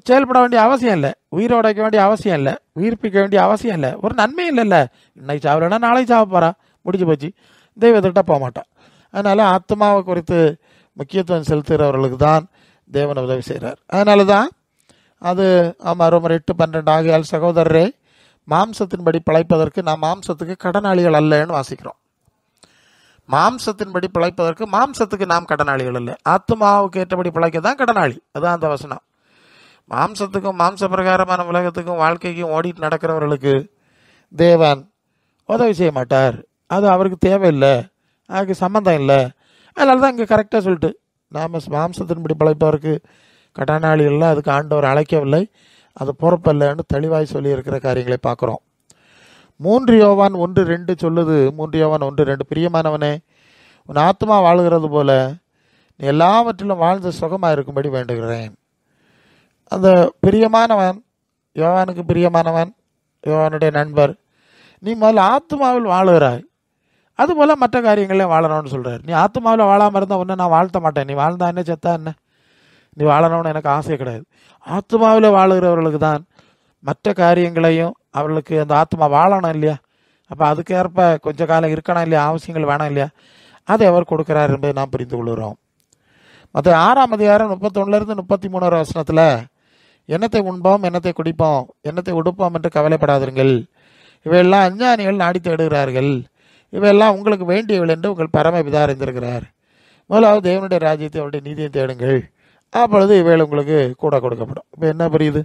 செயல்பட வேண்டிய அவசியம் இல்லை, உயிரை உடைக்க வேண்டிய அவசியம் இல்லை, உயிர்ப்பிக்க வேண்டிய அவசியம் இல்லை. ஒரு நன்மையும் இல்லைல்ல, இன்னைக்கு சாவலைன்னா நாளைக்கு சாவ போகிறா, முடிஞ்சு போச்சு, தெய்வத்திட்ட போக மாட்டான். அதனால் ஆத்மாவை குறித்து முக்கியத்துவம் செலுத்துகிறவர்களுக்கு தான் தேவன் உதவி செய்கிறார். அதனால தான் அது ரோமர் 8:12 ஆகையால் சகோதரரே, மாம்சத்தின்படி பிழைப்பதற்கு நாம் மாம்சத்துக்கு கடனாளிகள் அல்லன்னு வாசிக்கிறோம். மாம்சத்தின்படி பிழைப்பதற்கு மாம்சத்துக்கு நாம் கடனாளிகள் இல்லை, ஆத்மாவுக்கு ஏற்றபடி பிழைக்க தான் கடனாளி. அதுதான் அந்த வசனம். மாம்சத்துக்கும் மாம்ச பிரகாரமான உலகத்துக்கும் வாழ்க்கைக்கும் ஓடிட்டு நடக்கிறவர்களுக்கு தேவன் உதவி செய்ய மாட்டார். அது அவருக்கு தேவையில்லை, அதுக்கு சம்மந்தம் இல்லை. அதனால தான் இங்கே கரெக்டாக சொல்லிட்டு நாம் மாம்சத்தின்படி பிழைப்பவருக்கு கடனாளிகள்லாம் அதுக்கு ஆண்டவர் அழைக்கவில்லை, அது பொறுப்பில்லைன்னு தெளிவாய் சொல்லியிருக்கிற காரியங்களை பார்க்குறோம். 3 யோவான் 1:2 சொல்லுது. 3 யோவான் 1:2 பிரியமானவனே, உன் ஆத்மா வாழுகிறது போல நீ எல்லாவற்றிலும் வாழ்ந்து சுகமாக இருக்கும்படி வேண்டுகிறேன். அந்த பிரியமானவன், யோவானுக்கு பிரியமானவன், யோவானுடைய நண்பர், நீ முதல்ல ஆத்மாவில் வாழுகிறாய், அதுபோல் மற்ற காரியங்களே வாழணும்னு சொல்கிறார். நீ ஆத்மாவில் வாழாமல் இருந்தால் ஒன்று நான் வாழ்த்த மாட்டேன், நீ வாழ்ந்தா என்ன செத்தா என்ன, நீ வாழணும்னு எனக்கு ஆசையே கிடையாது. ஆத்மாவில் வாழுகிறவர்களுக்கு தான் மற்ற காரியங்களையும், அவர்களுக்கு அந்த ஆத்மா வாழணும் இல்லையா, அப்போ அதுக்கேற்ப கொஞ்ச காலம் இருக்கணும் இல்லையா, அவசியங்கள் வேணும் இல்லையா, அதை அவர் கொடுக்குறார் என்பதை நாம் புரிந்து கொள்கிறோம். மற்ற 6ஆம் அதிகாரம் 31 33 வசனத்தில் என்னத்தை உண்போம், என்னத்தை குடிப்போம், என்னத்தை உடுப்போம் என்று கவலைப்படாதீர்கள், இவையெல்லாம் அஞ்ஞானிகள் நாடி தேடுகிறார்கள், இவையெல்லாம் உங்களுக்கு வேண்டியவள் என்று உங்கள் பரமபிதா அறிந்திருக்கிறார். முதலாவது தேவனுடைய ராஜ்யத்தை அவருடைய நீதியை தேடுங்கள், அப்பொழுது இவைகள் உங்களுக்கு கூட கொடுக்கப்படும். இப்போ என்ன புரியுது?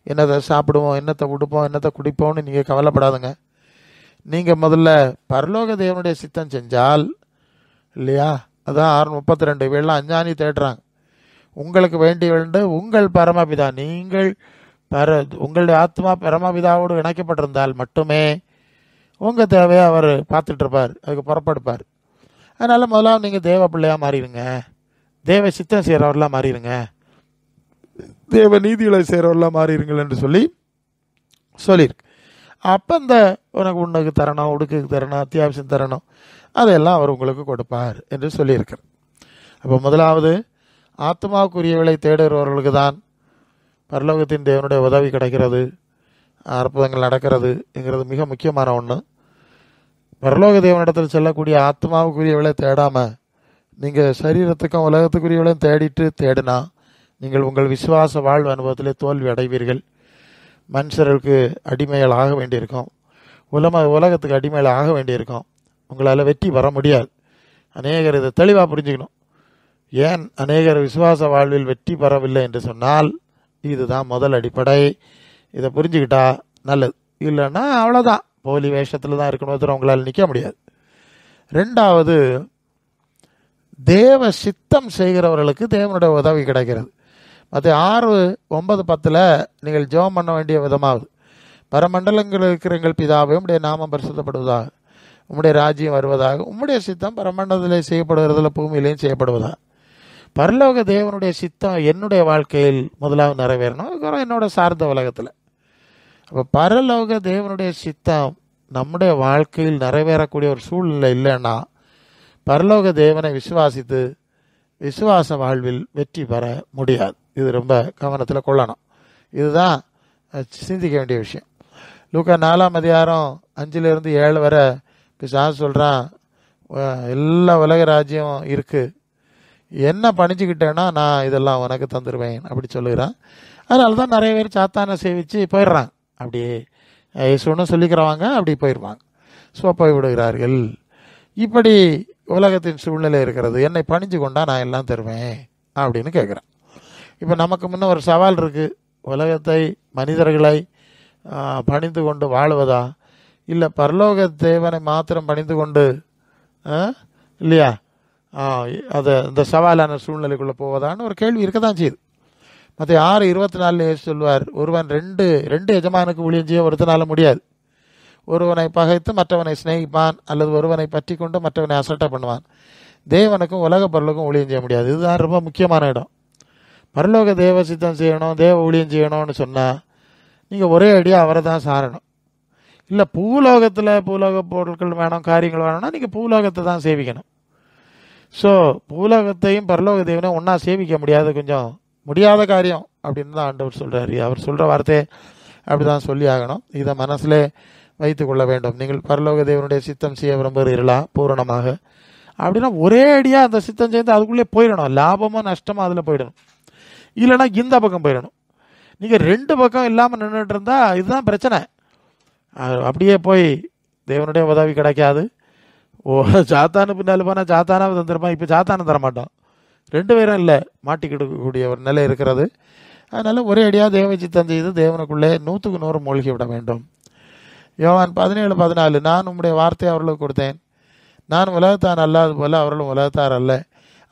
என்னத்தை சாப்பிடுவோம், என்னத்தை உடுப்போம், என்னத்தை குடிப்போம்னு நீங்கள் கவலைப்படாதுங்க. நீங்கள் முதல்ல பரலோக தேவனுடைய சித்தம் செஞ்சால் இல்லையா, அதான் 6:32, இவையெல்லாம் அஞ்ஞானி தேடுறாங்க. உங்களுக்கு வேண்டிய வேண்டு உங்கள் பரமபிதா, நீங்கள் உங்களுடைய ஆத்மா பரமபிதாவோடு இணைக்கப்பட்டிருந்தால் மட்டுமே உங்கள் தேவையை அவர் பார்த்துட்டு இருப்பார், அதுக்கு புறப்படுப்பார். அதனால் முதல்ல நீங்கள் தேவ பிள்ளையாக மாறிடுங்க, தேவ சித்தம் செய்கிறவர்களாக மாறிடுங்க, தேவ நீதிகளை செய்கிறவர்களாக மாறிடுங்கள் என்று சொல்லியிருக்கு. அப்போ இந்த உனக்கு உண்ணுக்கு தரணும், உடுக்குக்கு தரணும், அத்தியாவசியம் தரணும், அதையெல்லாம் அவர் உங்களுக்கு கொடுப்பார் என்று சொல்லியிருக்கார். அப்போ முதலாவது ஆத்மாவுக்குரியவளை தேடுகிறவர்களுக்கு தான் பரலோகத்தின் தேவனுடைய உதவி கிடைக்கிறது, அற்புதங்கள் நடக்கிறதுங்கிறது மிக முக்கியமான ஒன்று. பரலோக தேவனிடத்தில் செல்லக்கூடிய ஆத்மாவுக்குரியவளை தேடாமல் நீங்கள் சரீரத்துக்கும் உலகத்துக்குரியவளையும் தேடினா நீங்கள் உங்கள் விசுவாச வாழ்வு அனுபவத்திலே தோல்வி அடைவீர்கள். மனுஷர்களுக்கு அடிமைகள் ஆக வேண்டியிருக்கும், உலகத்துக்கு அடிமைகள் ஆக வேண்டியிருக்கும். உங்களால் வெற்றி பெற முடியாது. அநேகர் இதை தெளிவாக புரிஞ்சுக்கணும். ஏன் அநேகர் விசுவாச வாழ்வில் வெற்றி பெறவில்லை என்று சொன்னால் இதுதான் முதல் அடிப்படை. இதை புரிஞ்சுக்கிட்டா நல்லது. இல்லைன்னா அவ்வளோதான், போலி வேஷத்தில் தான் இருக்கணும், உங்களால் நிற்க முடியாது. ரெண்டாவது, தேவ சித்தம் செய்கிறவர்களுக்கு தேவனுடைய உதவி கிடைக்கிறது. மற்ற 6, 9, 10 நீங்கள் ஜெபம் பண்ண வேண்டிய விதமாகுது. பரமண்டலங்களில் இருக்கிற எங்கள் பிதாவே, உம்முடைய நாமம் பரிசுத்தப்படுவதாக, உம்முடைய ராஜ்யம் வருவதாக, உம்முடைய சித்தம் பரமண்டலத்திலே செய்யப்படுகிறதுல பூமியிலையும் செய்யப்படுவதாக. பரலோக தேவனுடைய சித்தம் என்னுடைய வாழ்க்கையில் முதலாவது நிறைவேறணும், அதுக்கப்புறம் என்னோட சார்ந்த உலகத்தில். அப்போ பரலோக தேவனுடைய சித்தம் நம்முடைய வாழ்க்கையில் நிறைவேறக்கூடிய ஒரு சூழ்நிலை இல்லைன்னா பரலோக தேவனை விசுவாசித்து விசுவாச வாழ்வில் வெற்றி பெற முடியாது. இது ரொம்ப கவனத்தில் கொள்ளணும். இதுதான் சிந்திக்க வேண்டிய விஷயம். லூக்கா 4ஆம் அதிகாரம் 5-7 வரை பிசாசு சொல்கிறான், எல்லா உலக ராஜ்யம் இருக்குது, என்ன பணிஞ்சுக்கிட்டேன்னா நான் இதெல்லாம் உனக்கு தந்துடுவேன் அப்படி சொல்லுகிறான். அதனால தான் நிறைய பேர் சாத்தானை சேவித்து போயிடுறாங்க. அப்படியே இயேசுன்னு சொல்லிக்கிறவங்க அப்படி போயிடுவாங்க, போய் விடுகிறார்கள். இப்படி உலகத்தின் சூழ்நிலை இருக்கிறது. என்னை பணிஞ்சு கொண்டா நான் எல்லாம் தருவேன் அப்படின்னு கேட்குறேன். இப்போ நமக்கு முன்ன ஒரு சவால் இருக்குது. உலகத்தை, மனிதர்களை பணிந்து கொண்டு வாழுவதா, இல்லை பரலோக தேவனை மாத்திரம் பணிந்து கொண்டு இல்லையா அதை இந்த சவாலான சூழ்நிலைக்குள்ளே போவதான்னு ஒரு கேள்வி இருக்க தான் செய்யுது. மற்ற 6:24 சொல்வார், ஒருவன் ரெண்டு எஜமானுக்கு ஊழியம் செய்ய ஒருத்தனால முடியாது. ஒருவனை பகைத்து மற்றவனை சிநேகிப்பான், அல்லது ஒருவனை பற்றி கொண்டு மற்றவனை அசட்டை பண்ணுவான். தேவனுக்கும் உலக பரலோகம் ஊழியம் செய்ய முடியாது. இதுதான் ரொம்ப முக்கியமான இடம். பரலோக தேவ சித்தம் செய்யணும், தேவ ஊழியம் செய்யணும்னு சொன்னால் நீங்கள் ஒரே அடியாக அவரை தான் சாரணும். இல்லை பூலோக பொருட்கள் வேணும், காரியங்கள் வேணும்னா நீங்கள் பூலோகத்தை தான் சேவிக்கணும். ஸோ பூலோகத்தையும் பரலோக தேவனையும் ஒன்றா சேவிக்க முடியாது, கொஞ்சம் முடியாத காரியம் அப்படின்னு தான் ஆண்டவர் சொல்கிறார். அவர் சொல்கிற வார்த்தையை அப்படி தான் சொல்லி ஆகணும். இதை மனசில் வைத்து கொள்ள வேண்டும். நீங்கள் பரலோக தேவனுடைய சித்தம் செய்ய விரும்புகிறீர்களா பூரணமாக அப்படின்னா ஒரே அடியாக அந்த சித்தம் செய்து அதுக்குள்ளே போயிடணும். லாபமோ நஷ்டமோ அதில் போயிடணும், இல்லைனா இந்த பக்கம் போயிடணும். நீங்கள் 2 பக்கம் இல்லாமல் நின்றுட்டு இருந்தால் இதுதான் பிரச்சனை. அப்படியே போய் தேவனுடைய உதவி கிடைக்காது. சாத்தானு பின்னால் போனால் சாத்தானாவை தந்துருப்பான், இப்போ சாத்தானை தரமாட்டோம். 2 பேரும் இல்லை, மாட்டிக்கிடக்கூடிய ஒரு நிலை இருக்கிறது. அதனால் ஒரே அடியாக தேவ சித்தம் செய்து தேவனுக்குள்ளே 100க்கு 100 மூழ்கி விட வேண்டும். யோவான் 17:14 நான் உம்முடைய வார்த்தையை அவர்களுக்கு கொடுத்தேன், நான் உலகத்தான் அல்லாது போல அவர்களும் உலகத்தார் அல்ல,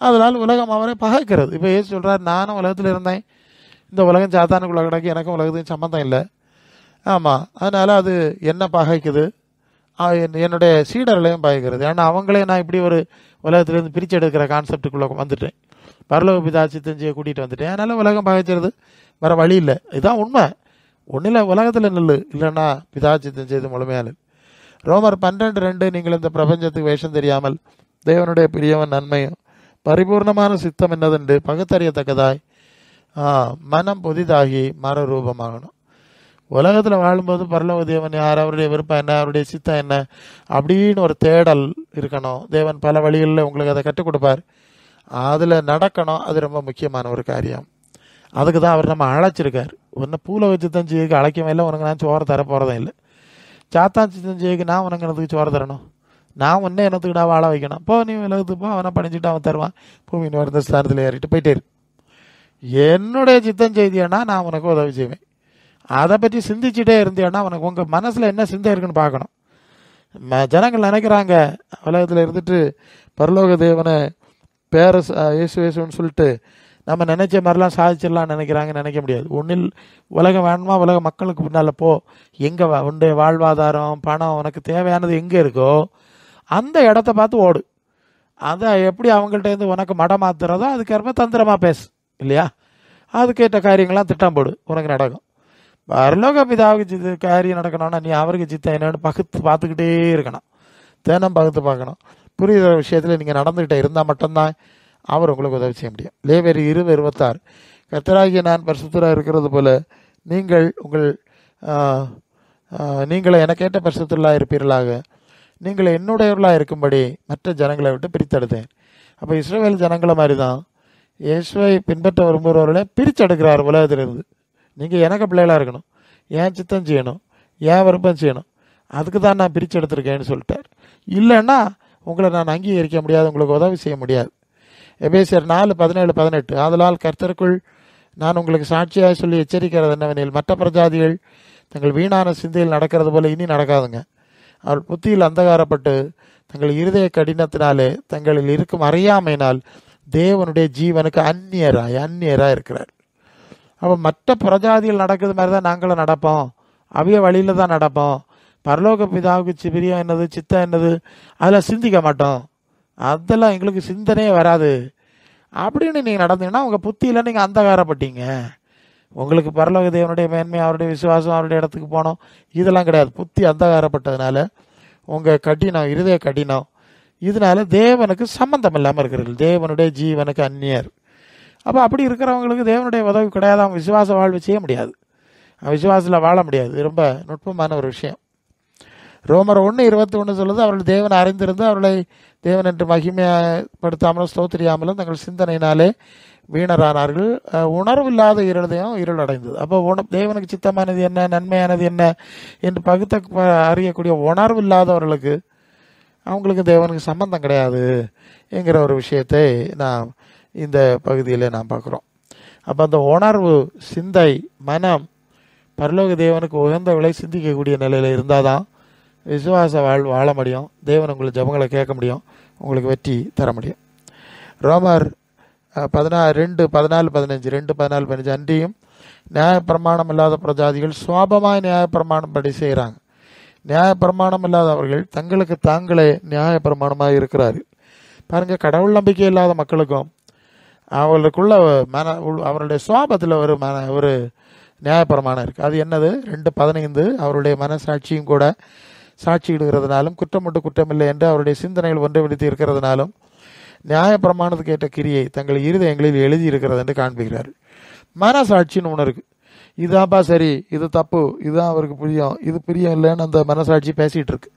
அதனால் உலகம் அவரை பகைக்கிறது. இப்போ ஏசு சொல்கிறார், நானும் உலகத்தில் இருந்தேன், இந்த உலகம் சாத்தானுக்குள்ள கிடக்கு, எனக்கும் உலகத்தையும் சம்மந்தம் இல்லை. ஆமாம், அதனால் அது என்ன பகைக்குது, என்னுடைய சீடர்களையும் பகைக்கிறது. ஏன்னா அவங்களே நான் இப்படி ஒரு உலகத்திலேருந்து பிரித்து எடுக்கிற கான்செப்டுக்குள்ளே வந்துட்டேன், பரலோக பிதா சித்தம் செய்ய கூட்டிகிட்டு வந்துட்டேன். அதனால் உலகம் பகைக்கிறது, வேறு வழி இல்லை. இதுதான் உண்மை. ஒன்றில் உலகத்தில் நில்லு, இல்லைன்னா பிதா சித்தம் செய்து முழுமையானு. ரோமர் 12:2 நீங்கள் இந்த பிரபஞ்சத்துக்கு வேஷம் தெரியாமல் தேவனுடைய பிரியவன் நன்மையும் பரிபூர்ணமான சித்தம் என்னதென்று பகுத்தறியத்தக்கதாய் மனம் புதிதாகி மறுரூபமாகணும். உலகத்தில் வாழும்போது பரலோக தேவன் யார், அவருடைய விருப்பம் என்ன, அவருடைய சித்தம் என்ன அப்படின்னு ஒரு தேடல் இருக்கணும். தேவன் பல வழிகளில் உங்களுக்கு அதை கற்றுக் கொடுப்பார். அதில் நடக்கணும். அது ரொம்ப முக்கியமான ஒரு காரியம். அதுக்கு தான் அவர் நம்ம அழைச்சிருக்கார். ஒன்று பூலை வச்சு தான் செய்யுக்கு அழைக்கவே இல்லை, உனக்கு நான் சோறு தர போகிறதும் இல்லை. சாத்தான் சித்தம் செய்யுக்கு நான் உனக்கு என்னத்துக்கு சோறு தரணும், நான் ஒன்றே என்னத்துக்கு நான் வாழ வைக்கணும், போ நீ விலகுத்து போ, அவனை பணிச்சுட்டு அவன் தருவான், பூமியின் வருந்த ஸ்தானத்தில் ஏறிட்டு போயிட்டே இரு. என்னுடைய சித்தம் செய்தியானா நான் உனக்கு உதவி செய்வேன். அதை பற்றி சிந்திச்சுட்டே இருந்தியானா உனக்கு உங்கள் மனசில் என்ன சிந்தை இருக்குன்னு பார்க்கணும். ஜனங்கள் நினைக்கிறாங்க உலகத்தில் இருந்துட்டு பரலோக தேவனை பேர இயேசு இயேசுன்னு சொல்லிட்டு நம்ம நினைச்ச மாதிரிலாம் சாதிச்சிடலாம் நினைக்கிறாங்க. நினைக்க முடியாது. ஒன்றில் உலகம் வேணுமா, உலக மக்களுக்கு பின்னால் போ. எங்கே உன்னுடைய வாழ்வாதாரம் பணம் உனக்கு தேவையானது எங்கே இருக்கோ அந்த இடத்த பார்த்து ஓடு. அதை எப்படி அவங்கள்ட்ட இருந்து உனக்கு மடம் மாத்துறதோ அதுக்கேற்ப தந்திரமாக பேசு இல்லையா. அதுக்கேற்ற காரியங்கள்லாம் திட்டம் போடு, உனக்கு நடக்கும். பரலோக பிதாவுக்கு காரியம் நடக்கணும்னா நீ அவருக்கு சித்தம் என்னன்னு பகுத்து பார்த்துக்கிட்டே இருக்கணும், தினம் பகுத்து பார்க்கணும். புரிகிற விஷயத்தில் நீங்கள் நடந்துக்கிட்டே இருந்தால் மட்டும்தான் அவர் உங்களுக்கு உதவி செய்ய முடியும். லேவியர் 20:26 கர்த்தராகிய நான் பரிசுத்தராக இருக்கிறது போல நீங்களை எனக்கேற்ற பரிசுத்தராக இருப்பீர்களாக, நீங்கள் என்னுடையவர்களாக இருக்கும்படி மற்ற ஜனங்களை விட்டு பிரித்தெடுத்தேன். அப்போ இஸ்ரவேல் ஜனங்களை மாதிரி தான் இயேசுவை பின்பற்ற விரும்புகிறவர்களே பிரிச்செடுக்கிறார் உலகத்திலிருந்து. நீங்கள் எனக்கு பிள்ளைகளாக இருக்கணும், ஏன் சித்தம் செய்யணும், ஏன் விருப்பம் செய்யணும், அதுக்கு தான் நான் பிரித்து எடுத்திருக்கேன்னு சொல்லிட்டார். இல்லைன்னா உங்களை நான் அங்கீகரிக்க முடியாது, உங்களுக்கு உதவி செய்ய முடியாது. எபேசியர் 4:17-18 ஆதலால் கர்த்தருக்குள் நான் உங்களுக்கு சாட்சியாக சொல்லி எச்சரிக்கிறது என்னவெனில் மற்ற பிரஜாதிகள் தங்கள் வீணான சிந்தையில் நடக்கிறது போல இனி நடக்காதுங்க. அவள் புத்தியில் அந்தகாரப்பட்டு தங்கள் இருதய கடினத்தினாலே தங்களில் இருக்கும் அறியாமையினால் தேவனுடைய ஜீவனுக்கு அந்நியராக இருக்கிறார். அப்போ மற்ற பிரஜாதிகள் நடக்கிறது மாதிரி தான் நாங்களும் நடப்போம், அவைய வழியில் தான் நடப்போம். பரலோக பிதாவுக்கு பிரியம் என்னது, சித்தம் என்னது, அதில் சிந்திக்க மாட்டோம், அதெல்லாம் எங்களுக்கு சிந்தனையே வராது அப்படின்னு நீங்கள் நடந்தீங்கன்னா உங்கள் புத்தியில் நீங்கள் அந்தகாரப்பட்டீங்க. உங்களுக்கு பரலோக தேவனுடைய மேன்மை, அவருடைய விசுவாசம், அவருடைய இடத்துக்கு போனோம், இதெல்லாம் கிடையாது. புத்தி அந்தகாரப்பட்டதுனால உங்கள் கடினம், இருதய கடினம், இதனால தேவனுக்கு சம்பந்தம் இல்லாமல் இருக்கிறீர்கள், தேவனுடைய ஜீவனுக்கு அந்நியர். அப்போ அப்படி இருக்கிறவங்களுக்கு தேவனுடைய உதவி கிடையாது, அவங்க விசுவாச வாழ்வு செய்ய முடியாது, விசுவாசத்தில் வாழ முடியாது. இது ரொம்ப நுட்பமான ஒரு விஷயம். ரோமர் 1:21 சொல்லுது, அவர்கள் தேவனை அறிந்திருந்து அவர்களை தேவன் என்று மகிமைப்படுத்தாமலும் ஸ்தோத்திரியாமலும் தங்கள் சிந்தனையினாலே வீணரானார்கள், உணர்வில்லாத இருள் அடைந்தது. அப்போ தேவனுக்கு சித்தமானது என்ன, நன்மையானது என்ன என்று பகுத்த அறியக்கூடிய உணர்வு இல்லாதவர்களுக்கு அவங்களுக்கு தேவனுக்கு சம்பந்தம் கிடையாது என்கிற ஒரு விஷயத்தை நாம் இந்த பகுதியில் நாம் பார்க்குறோம். அப்போ அந்த உணர்வு, சிந்தை, மனம் பரலோக தேவனுக்கு உகந்த விலை சிந்திக்கக்கூடிய நிலையில் இருந்தால் தான் விசுவாச வாழ்வு வாழ முடியும், தேவன் உங்களுக்கு ஜபங்களை கேட்க முடியும், உங்களுக்கு வெற்றி தர முடியும். ரோமர் 2:14-15 அன்றியும் நியாயப்பிரமாணம் இல்லாத பிரஜாதிகள் சுவாபமாய் நியாயப்பிரமாணம் படி செய்கிறாங்க. நியாயப்பிரமாணம் இல்லாதவர்கள் தங்களுக்கு தாங்களே நியாயப்பிரமாணமாக இருக்கிறார்கள். பாருங்கள், கடவுள் நம்பிக்கை இல்லாத மக்களுக்கும் அவர்களுக்குள்ள அவருடைய சுவாபத்தில் ஒரு நியாயப்பிரமாணம் இருக்குது. அது என்னது? 2:15 அவருடைய மனசாட்சியும் கூட சாட்சியிடுகிறதுனாலும் குற்றமுட்டு குற்றமில்லை என்று அவருடைய சிந்தனைகள் ஒன்றை விடுத்து இருக்கிறதுனாலும் நியாயப்பிரமாணத்துக்கு ஏற்ற கிரியை தங்கள் இருதயங்களில் எழுதி இருக்கிறது என்று காண்பிக்கிறார். மனசாட்சின்னு ஒன்று இருக்குது. இதுதான்ப்பா சரி, இது தப்பு, இதுதான் அவருக்கு புரியும், இது புரியும் இல்லைன்னு அந்த மனசாட்சி பேசிகிட்டு இருக்கு.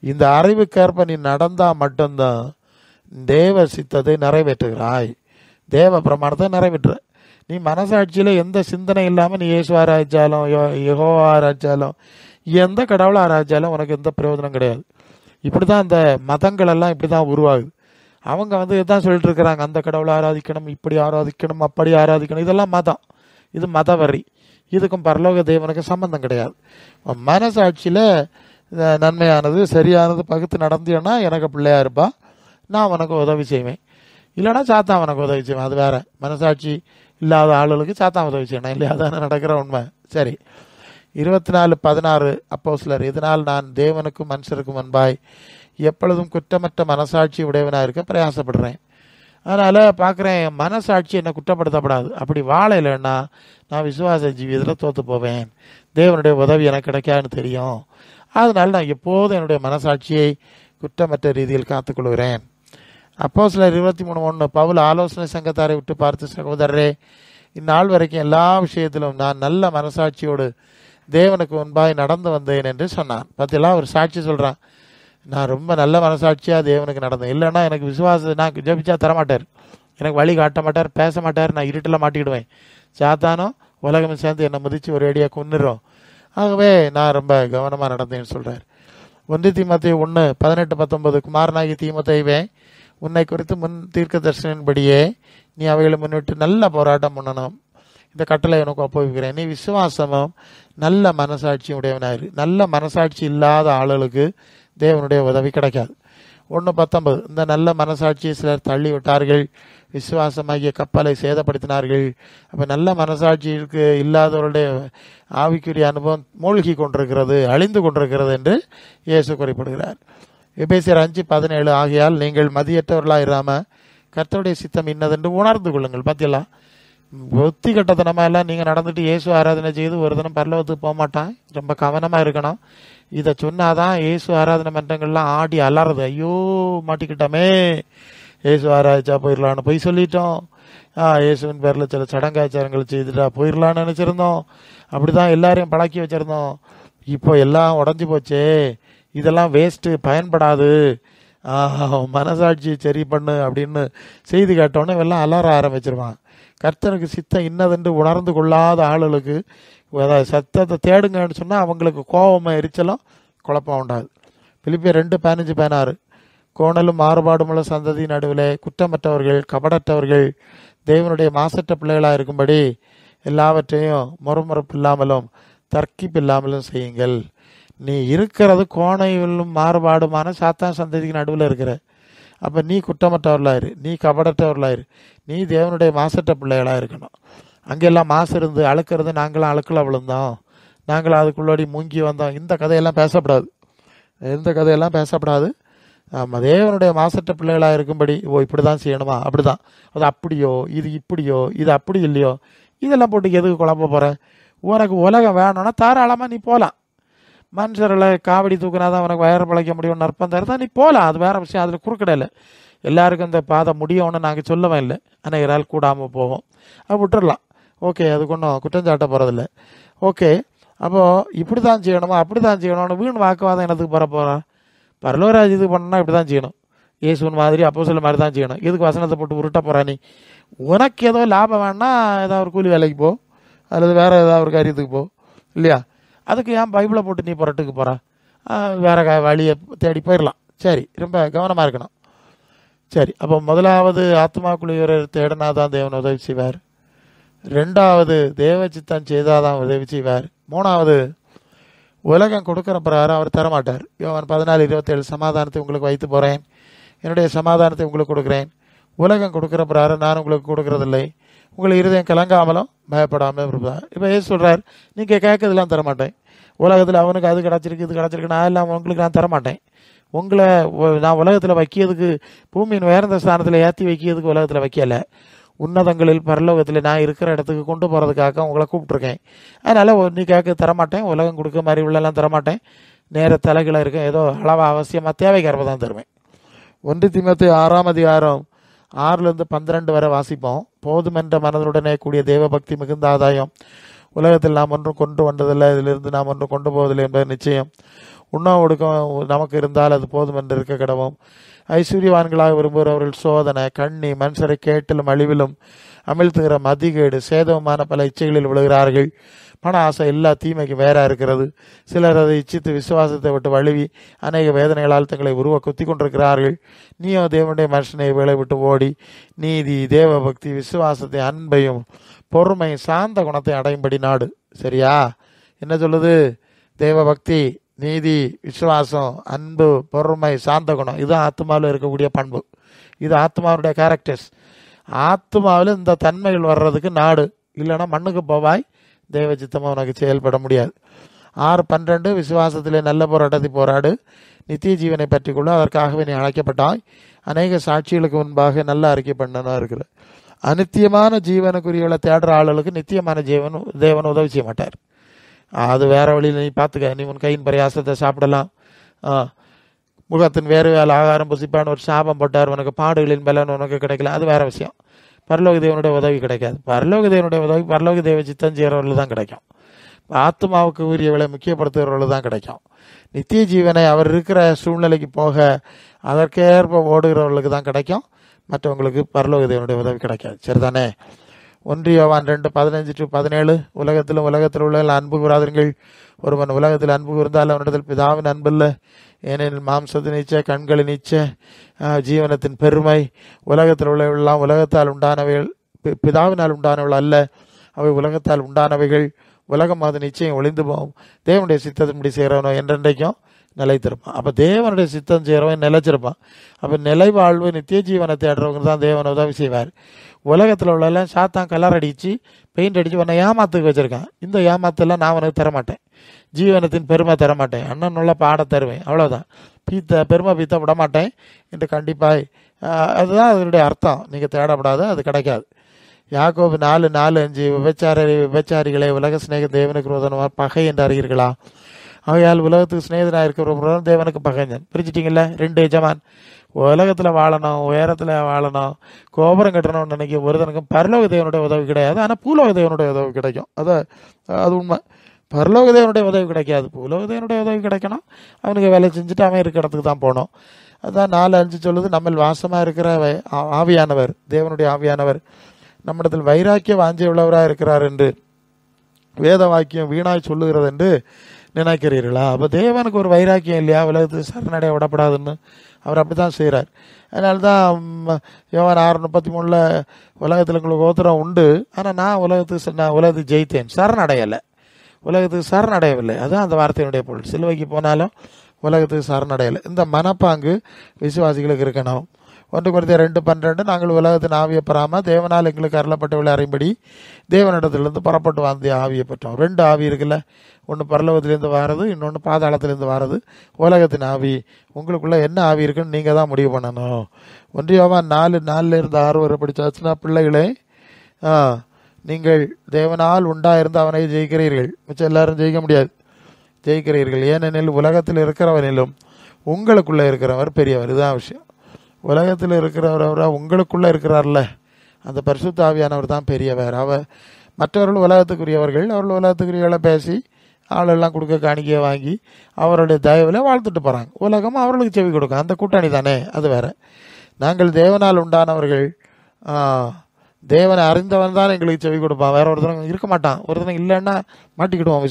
இந்த அறிவுக்கேற்ப நீ நடந்தால் மட்டும்தான் தேவ சித்தத்தை நிறைவேற்றுகிறாய், தேவ பிரமாணத்தை நிறைவேற்ற. நீ மனசாட்சியில் எந்த சிந்தனை இல்லாமல் நீ இயேசு ஆராய்ச்சாலும் யெகோவா ஆராய்ச்சாலும் எந்த கடவுளை ஆராய்ச்சாலும் உனக்கு எந்த பிரயோஜனம் கிடையாது. இப்படி தான் அந்த மதங்கள் எல்லாம் இப்படி தான் உருவாகுது. அவங்க இதுதான் சொல்லிட்டு இருக்கிறாங்க, அந்த கடவுளை ஆராதிக்கணும், இப்படி ஆராதிக்கணும், அப்படி ஆராதிக்கணும், இதெல்லாம் மதம், இது மதவரி, இதுக்கும் பரலோக தேவனுக்கு சம்பந்தம் கிடையாது. மனசாட்சியில் நன்மையானது சரியானது பகுத்து நடந்தேன்னா எனக்கு பிள்ளையா இருப்பா, நான் உனக்கு உதவி செய்வேன், இல்லைனா சாத்தான் உனக்கு உதவி செய்வேன். அது வேற. மனசாட்சி இல்லாத ஆளுகளுக்கு சாத்தான் உதவி செய்யணும் இல்லையா, அதான நடக்கிற உண்மை. சரி, 24:16 அப்போஸ்தலர் இதனால் நான் தேவனுக்கும் மனுஷருக்கும் முன்பாய் எப்பொழுதும் குற்றமற்ற மனசாட்சி உடையவனாக இருக்க பிரயாசப்படுறேன். அதனால் பார்க்குறேன், மனசாட்சி என்னை குற்றப்படுத்தப்படாது. அப்படி வாழையில்லைன்னா நான் விசுவாச ஜீவியத்தில் தோற்று போவேன், தேவனுடைய உதவி எனக்கு கிடைக்காதுன்னு தெரியும். அதனால் நான் எப்போதும் என்னுடைய மனசாட்சியை குற்றமற்ற ரீதியில் காத்துக்கொள்கிறேன். அப்போஸ்தலர் 23:1 பவுல் ஆலோசனை சங்கத்தாரை விட்டு பார்த்து, சகோதரரே, இந்நாள் வரைக்கும் எல்லா விஷயத்திலும் நான் நல்ல மனசாட்சியோடு தேவனுக்கு முன்பாய் நடந்து வந்தேன் என்று சொன்னான். பார்த்தீங்களா, ஒரு சாட்சி சொல்கிறான். நான் ரொம்ப நல்ல மனசாட்சியாக தேவனுக்கு நடந்தேன். இல்லைன்னா எனக்கு நான் ஜெபிச்சா தரமாட்டார், எனக்கு வழி காட்ட மாட்டார், பேச மாட்டார், நான் இருட்டில் மாட்டிக்கிடுவேன். சாத்தானும் உலகம் சேர்ந்து என்னை மிதித்து ஒரு அடியாக கொன்னுடும். ஆகவே நான் ரொம்ப கவனமாக நடந்தேன்னு சொல்கிறார். 1 தீமோத்தேயு 1:18-19 குமாரனாகி தீமோத்தேயுவே, உன்னை குறித்து முன் தீர்க்க தரிசனின்படியே நீ அவைகளை முன்னிட்டு நல்ல போராட்டம் பண்ணணும். இந்த கட்டளை உனக்கு ஒப்புவிக்கிறேன். நீ விசுவாசமும் நல்ல மனசாட்சி உடையவனாயிரு. நல்ல மனசாட்சி இல்லாத ஆளுகளுக்கு தேவனுடைய உதவி கிடைக்காது. 1:19 இந்த நல்ல மனசாட்சியை சிலர் தள்ளி விட்டார்கள், விசுவாசமாகிய கப்பலை சேதப்படுத்தினார்கள். அப்போ நல்ல மனசாட்சிக்கு இல்லாதவருடைய ஆவிக்குரிய அனுபவம் மூழ்கி கொண்டிருக்கிறது, அழிந்து கொண்டிருக்கிறது என்று இயேசு குறிப்பிடுகிறார். எபேசியர் 5:17 ஆகையால் நீங்கள் மதியற்றவர்களாக இராமல் கர்த்தருடைய சித்தம் இன்னதென்று உணர்ந்து கொள்ளுங்கள். பார்த்தீங்களா, புத்தி கட்டத்தனமாக எல்லாம் நீங்கள் நடந்துட்டு இயேசு ஆராதனை செய்து ஒரு தினம் பரலோகத்துக்கு போக மாட்டான். ரொம்ப கவனமாக இருக்கணும். இதை சொன்னாதான் இயேசு ஆராதனை மன்றங்கள்லாம் ஆடி அலறது, ஐயோ மாட்டிக்கிட்டோமே, இயேசு ஆராய்ச்சா போயிடலான்னு போய் சொல்லிட்டோம், இயேசுவின் பேரில் சில சடங்காச்சாரங்கள் செய்துட்டா போயிடலான்னு நினச்சிருந்தோம், அப்படி தான் எல்லாரையும் பழக்கி வச்சுருந்தோம், இப்போ எல்லாம் உடஞ்சி போச்சே, இதெல்லாம் வேஸ்ட்டு, பயன்படாது, மனசாட்சி சரி பண்ணு அப்படின்னு செய்தி கேட்டோன்னே எல்லாம் அலற ஆரம்பிச்சிருவான். கர்த்தருக்கு சித்தம் இன்னதென்று உணர்ந்து கொள்ளாத ஆளுகளுக்கு சத்தத்தை தேடுங்கன்னு சொன்னால் அவங்களுக்கு கோபமாக எரிச்சலும் குழப்பம் உண்டாது. பிலிப்பியர் 2:15-16 கோணலும் மாறுபாடுமுள்ள சந்ததி நடுவில் குற்றமற்றவர்கள் கபடற்றவர்கள் தேவனுடைய மாசற்ற பிள்ளைகளாக இருக்கும்படி எல்லாவற்றையும் முறமுறப்பு இல்லாமலும் தர்க்கிப்பு இல்லாமலும் செய்யுங்கள். நீ இருக்கிறது கோணையிலும் மாறுபாடுமான சாத்தான் சந்ததிக்கு நடுவில் இருக்கிற. அப்போ நீ குற்றமற்றவர்களாயிரு, நீ கபடற்றவர்களாயிரு, நீ தேவனுடைய மாசற்ற பிள்ளைகளாக இருக்கணும். அங்கெல்லாம் மாசு இருந்து அழுக்கிறது, நாங்களாம் அழுக்கில் விழுந்தோம், நாங்களும் அதுக்குள்ளோடி மூங்கி வந்தோம், இந்த கதையெல்லாம் பேசப்படாது, எந்த கதையெல்லாம் பேசப்படாது. நம்ம தேவனுடைய மாசற்ற பிள்ளைகளாக இருக்கும்படி, இப்படி தான் செய்யணுமா, அப்படி தான், அது அப்படியோ, இது இப்படியோ, இது அப்படி இல்லையோ, இதெல்லாம் போட்டு எதுக்கு குழப்ப போகிற? உனக்கு உலகம் வேணும்னா தாராளமாக நீ போகலாம். மனுஷர்களை காவடி தூக்குனா தான் உனக்கு வயறு பிழைக்க முடியும், நற்பம் தருதான், நீ போகலாம், அது வேறு விஷயம், அதில் குறுக்கிடலை. எல்லாருக்கும் இந்த பாதை முடியும்னு நாங்கள் சொல்லவே இல்லை, அநேகரால் கூடாமல் போவோம், அது விட்டுடலாம். ஓகே, அதுக்கு ஒன்றும் குற்றஞ்சாட்ட போகிறதில்ல. ஓகே, அப்போது இப்படி தான் செய்யணுமா அப்படி தான் செய்யணும்னு வீண் வாக்குவாதம் என்னத்துக்கு போகிறான்? பரலோகராஜ் இது பண்ணால் இப்படி தான் செய்யணும், இயேசுவின் மாதிரி அப்போஸ்தலர் மாதிரி தான் செய்யணும், இதுக்கு வசனத்தை போட்டு உருட்ட போகிறா நீ? உனக்கு ஏதோ லாபம் வேணா ஏதாவது ஒரு கூலி வேலைக்கு போ, அல்லது வேறு ஏதாவது ஒரு காரியத்துக்கு போ, இல்லையா? அதுக்கு ஏன் பைபிளை போட்டு நீ புரட்டுக்கு போகிறா? வேறு வழியை தேடி போயிடலாம். சரி, ரொம்ப கவனமாக இருக்கணும். சரி, அப்போ முதலாவது ஆத்மாக்குள்ள தேடினா தான் தேவன் உதவி செய்வார். 2வது தேவ சித்தம் செய்தால் தான் உதவி செய்வார். 3வது உலகம் கொடுக்குற பிரகாரம் அவர் தரமாட்டார். யோவான் 14:27 சமாதானத்தை உங்களுக்கு வைத்து போகிறேன், என்னுடைய சமாதானத்தை உங்களுக்கு கொடுக்குறேன், உலகம் கொடுக்குற பிரகாரம் நான் உங்களுக்கு கொடுக்குறதில்லை, உங்களுக்கு இருதயம் கலங்காமலும் பயப்படாமல் இருப்பார். இப்போ ஏசு சொல்கிறார், நீங்கள் கேட்கறதுலாம் தரமாட்டேன், உலகத்தில் அவனுக்கு அது கிடச்சிருக்கு இது கிடச்சிருக்கு, நான் எல்லாம் உங்களுக்கு நான் தரமாட்டேன், உங்களை நான் உலகத்தில் வைக்கிறதுக்கு பூமியின் உயர்ந்த ஸ்தானத்தில் ஏற்றி வைக்கிறதுக்கு உலகத்தில் வைக்கலை, உன்னதங்களில் பரலோகத்தில் நான் இருக்கிற இடத்துக்கு கொண்டு போகிறதுக்காக உங்களை கூப்பிட்ருக்கேன். அதனால் நீ கேட்க தரமாட்டேன், உலகம் கொடுக்க மாதிரி உள்ளெல்லாம் தரமாட்டேன், நேர தலைகளை இருக்கும், ஏதோ அளவாக அவசியமாக தேவைக்கிறப்ப தான் தருவேன். 1 தீமோத்தேயு 6:6-12 வரை வாசிப்போம். போதுமென்ற மனதுடனே கூடிய தேவபக்தி மிகுந்த ஆதாயம். உலகத்தில் நாம் ஒன்றும் கொண்டு வந்ததில்லை, இதிலிருந்து நாம் ஒன்றும் கொண்டு போவதில்லை என்பது நிச்சயம். உண்ணாம ஒடுக்கம் நமக்கு இருந்தால் அது போதும் என்று இருக்க கிடவும். ஐஸ்வர்யவான்களாக விரும்புகிறவர்கள் சோதனை, கண்ணி, மனுஷரை கேட்டிலும் அழிவிலும் அமிழ்த்துகிற மதிகேடு, சேதமான பல இச்சைகளில் விழுகிறார்கள். பண ஆசை எல்லா தீமைக்கும் வேற இருக்கிறது. சிலர் அதை இச்சித்து விசுவாசத்தை விட்டு வழுவி அநேக வேதனைகளால் தங்களை உருவ குத்தி கொண்டிருக்கிறார்கள். நீயோ தேவனுடைய மனுஷனை வேலை விட்டு ஓடி நீதி, தேவபக்தி, விசுவாசத்தை, அன்பையும் பொறுமை, சாந்த குணத்தை அடையும்படி நாடு. சரியா? என்ன சொல்லுது? தேவபக்தி, நீதி, விசுவாசம், அன்பு, பொறுமை, சாந்த குணம், இதுதான் ஆத்மாவில் இருக்கக்கூடிய பண்பு. இது ஆத்மாவுடைய கேரக்டர்ஸ். ஆத்மாவில் இந்த தன்மைகள் வர்றதுக்கு நாடு, இல்லைன்னா மண்ணுக்கு போவாய், தேவ சித்தமாக உனக்கு செயல்பட முடியாது. 6:12 விசுவாசத்திலே நல்ல போராட்டத்தை போராடு, நித்திய ஜீவனை பற்றி கொள்ள அதற்காகவே நீ அழைக்கப்பட்டாய், அநேக சாட்சிகளுக்கு முன்பாக நல்ல அறிக்கை பண்ணணும் இருக்கிற. அநித்தியமான ஜீவனுக்குரியவளை தேடுற ஆளுகளுக்கு நித்தியமான தேவன் உதவி செய்ய மாட்டார். அது வேற வழியில் நீ பார்த்துக்க. நீ உன் கையின் பிரயாசத்தை சாப்பிடலாம், முகத்தின் வேறு வேலை ஆகாரம் புசிப்பான்னு ஒரு சாபம் போட்டார், உனக்கு பாடுகளின் பலன் உனக்கு கிடைக்கல, அது வேற விஷயம். பரலோக தேவனுடைய உதவி கிடைக்காது. பரலோக தேவனுடைய உதவி பரலோக தேவ சித்தம் செய்கிறவர்கள் தான் கிடைக்கும். ஆத்மாவுக்கு உரியவளை முக்கியப்படுத்துகிறவர்கள் தான் கிடைக்கும். நித்திய ஜீவனை அவர் இருக்கிற சூழ்நிலைக்கு போக அதற்கேற்ப ஓடுகிறவர்களுக்கு தான் கிடைக்கும். மற்றவங்களுக்கு பரலோக தேவனுடைய உதவி கிடைக்காது. சரிதானே? 1 யோவான் 2:15-17 உலகத்தில் உள்ள அன்பு கூறாதீர்கள். ஒருவன் உலகத்தில் அன்பு கூர்ந்தால் அவனிடத்தில் பிதாவின் அன்பில்லை. ஏனெனில் மாம்சத்தின் இச்சை, கண்களின் இச்சை, ஜீவனத்தின் பெருமை, உலகத்தில் உள்ளவெல்லாம் உலகத்தால் உண்டானவைகள், பிதாவினால் உண்டானவள் அல்ல, அவை உலகத்தால் உண்டானவைகள். உலகம் அது நிச்சயம் ஒளிந்து போகும். தேவனுடைய சித்தத்தின்படி செய்கிறவனோ என்றென்றைக்கும் நிலைத்திருப்பான். அப்போ தேவனுடைய சித்தம் செய்கிறவன் நிலைச்சிருப்பான். அப்போ நிலை வாழ்வு நித்திய ஜீவனை தேடுறவங்க தான் தேவன் உதவி செய்வார். உலகத்தில் உள்ளெல்லாம் சாத்தான் கலர் அடித்து பெயிண்ட் அடித்து உன்னை ஏமாத்துக்கு வச்சுருக்கான். இந்த ஏமாத்தெல்லாம் நான் உனக்கு தரமாட்டேன். ஜீவனத்தின் பெருமை தரமாட்டேன். அண்ணனுள்ள பாட தருவேன். அவ்வளோதான். பெருமை பீத்த விடமாட்டேன் என்று கண்டிப்பாக. அதுதான் அதனுடைய அர்த்தம். நீங்கள் தேடப்படாது, அது கிடைக்காது. யாக்கோபு 4:4-5 விபச்சாரிகளை உலக சிநேகம் தேவனுக்கு விரோதமாக பகை என்று அறிகிறீர்களா? ஆகையால் உலகத்துக்கு சிநேகிதனாக இருக்கிற தேவனுக்கு பகைஞ்சன். பிரிச்சிட்டிங்கள? 2 எஜமான். உலகத்தில் வாழணும், உயரத்தில் வாழணும், கோபுரம் கட்டணும்னு நினைக்க ஒருத்தனுக்கும் பரலோக தேவனுடைய உதவி கிடையாது. ஆனால் பூலோக தேவனுடைய உதவி கிடைக்கும். அது உண்மை. பரலோக தேவனுடைய உதவி கிடைக்காது, பூலோக தேவனுடைய உதவி கிடைக்கணும். அவனுக்கு வேலை செஞ்சுட்டு அவன் இருக்கிற இடத்துக்கு தான் போகணும். அதான் 4:5 சொல்லுது, நம்ம வாசமாக இருக்கிற ஆவியானவர், தேவனுடைய ஆவியானவர் நம்மிடத்தில் வைராக்கிய வாஞ்சை உள்ளவராக இருக்கிறார் என்று வேத வாக்கியம் வீணாய் சொல்லுகிறது என்று நினைக்கிறீர்களா? அப்போ தேவனுக்கு ஒரு வைராக்கியம் இல்லையா? உலகத்துக்கு சரணடைய விடப்படாதுன்னு அவர் அப்படி தான் செய்கிறார். அதனால்தான் யோவான் 6:33 உலகத்தில் உங்களுக்கு கோத்திரம் உண்டு, ஆனால் நான் உலகத்துக்கு ஜெயித்தேன், சரணடையலை, உலகத்துக்கு சரணடையவில்லை. அதுதான் அந்த வார்த்தையினுடைய பொருள். சிலுவைக்கு போனாலும் உலகத்துக்கு சரணடையலை. இந்த மனப்பாங்கு விசுவாசிகளுக்கு இருக்கணும். 1 கொரிந்தியர் 2:12 நாங்கள் உலகத்தின் ஆவியை பெறாமல் தேவனால் எங்களுக்கு அருளப்பட்டவளை அறியும்படி தேவனிடத்திலிருந்து புறப்பட்டு வந்த ஆவியை பெற்றோம். 2 ஆவி இருக்குல்ல, ஒன்று பரலோகத்திலேருந்து வாரது, இன்னொன்று பாதாளத்திலேருந்து வாரது. உலகத்தின் ஆவி. உங்களுக்குள்ளே என்ன ஆவி இருக்குன்னு நீங்கள் தான் முடிவு பண்ணணும். 1 யோவான் 4:4-6 வரை படித்தாச்சுன்னா, பிள்ளைகளே நீங்கள் தேவனால் உண்டாயிருந்து அவனை ஜெயிக்கிறீர்கள். மிச்சம் எல்லாரும் ஜெயிக்க முடியாது. ஜெயிக்கிறீர்கள். ஏனெனில் உலகத்தில் இருக்கிறவனிலும் உங்களுக்குள்ளே இருக்கிறவர் பெரியவர். இதுதான் விஷயம். உலகத்தில் இருக்கிறவரவரா உங்களுக்குள்ளே இருக்கிறார்ல, அந்த பரிசுத்த ஆவியானவர் தான் பெரியவர். மற்றவர்கள் உலகத்துக்குரியவர்கள். அவர்கள் உலகத்துக்குரியவர்களை பேசி ஆளெல்லாம் கொடுக்க காணிக்கையை வாங்கி அவருடைய தயவில் வாழ்த்துட்டு போகிறாங்க. உலகம் அவர்களுக்கு செவி கொடுக்கும். அந்த கூட்டணி தானே, அது வேற. நாங்கள் தேவனால் உண்டானவர்கள். தேவனை அறிந்தவன் தான் எங்களுக்கு செவி கொடுப்பான். வேற ஒருத்தரும் இருக்க மாட்டான். ஒருத்தரும் இல்லைன்னா மாட்டிக்கிடுவோம்.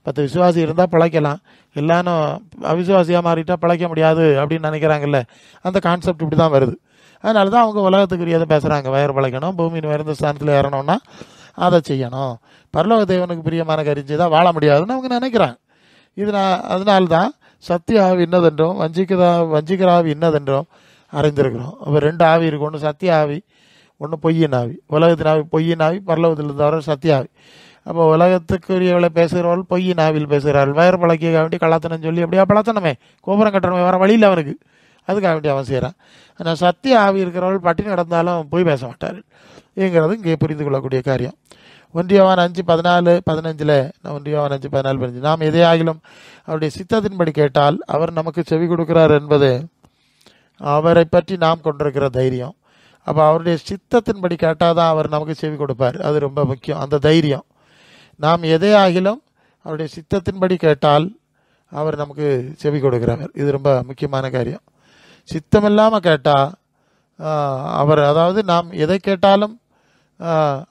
10 விசுவாசி இருந்தால் பிழைக்கலாம், எல்லாரும் அவிசுவாசியாக மாறிட்டா பிழைக்க முடியாது அப்படின்னு நினைக்கிறாங்கல்ல. அந்த கான்செப்ட் இப்படி தான் வருது. அதனால தான் அவங்க உலகத்துக்குரியதை பேசுகிறாங்க. வயர் பிழைக்கணும், பூமியின் உயர்ந்த ஸ்தானத்தில் ஏறணும்னா அதை செய்யணும், பரலோக தேவனுக்கு பிரியமான கரிஞ்சு தான் வாழ முடியாதுன்னு அவங்க நினைக்கிறாங்க. அதனால்தான் சத்திய ஆவி இன்னதென்றும் வஞ்சிக்கிற ஆவி இன்னதென்றும் அறிந்திருக்கிறோம். அப்போ 2 ஆவி இருக்கு. ஒன்று சத்திய ஆவி, ஒன்று பொய்யின் ஆவி. உலகத்தின் ஆவி பொய்யின் ஆவி, பரலோகத்தில் இருந்தவரை சத்திய ஆவி. அப்போ உலகத்துக்குரியவளை பேசுகிறவர்கள் பொய்யின் ஆவியில் பேசுகிறார்கள். வயர் பழக்க வேண்டி கலாத்தனம் சொல்லி அப்படியா பழத்தனமே, கோபுரம் கட்டணமே, வர வழியில் அவனுக்கு அதுக்காக வேண்டி அவன் செய்கிறான். ஆனால் சத்திய ஆவி இருக்கிறவர்கள் பட்டினி நடந்தாலும் போய் பேச மாட்டார்கள் என்கிறது இங்கே புரிந்து கொள்ளக்கூடிய காரியம். 1 யோவான் 5:14-15 1 யோவான் 5:14-15 நாம் எதையாகிலும் அவருடைய சித்தத்தின்படி கேட்டால் அவர் நமக்கு செவி கொடுக்கிறார் என்பது அவரை பற்றி நாம் கொண்டிருக்கிற தைரியம். அப்போ அவருடைய சித்தத்தின்படி கேட்டால் தான் அவர் நமக்கு செவி கொடுப்பார். அது ரொம்ப முக்கியம், அந்த தைரியம். நாம் எதையாகிலும் அவருடைய சித்தத்தின்படி கேட்டால் அவர் நமக்கு செவி கொடுக்கிறவர். இது ரொம்ப முக்கியமான காரியம். சித்தமில்லாமல் கேட்டால் அதாவது நாம் எதை கேட்டாலும்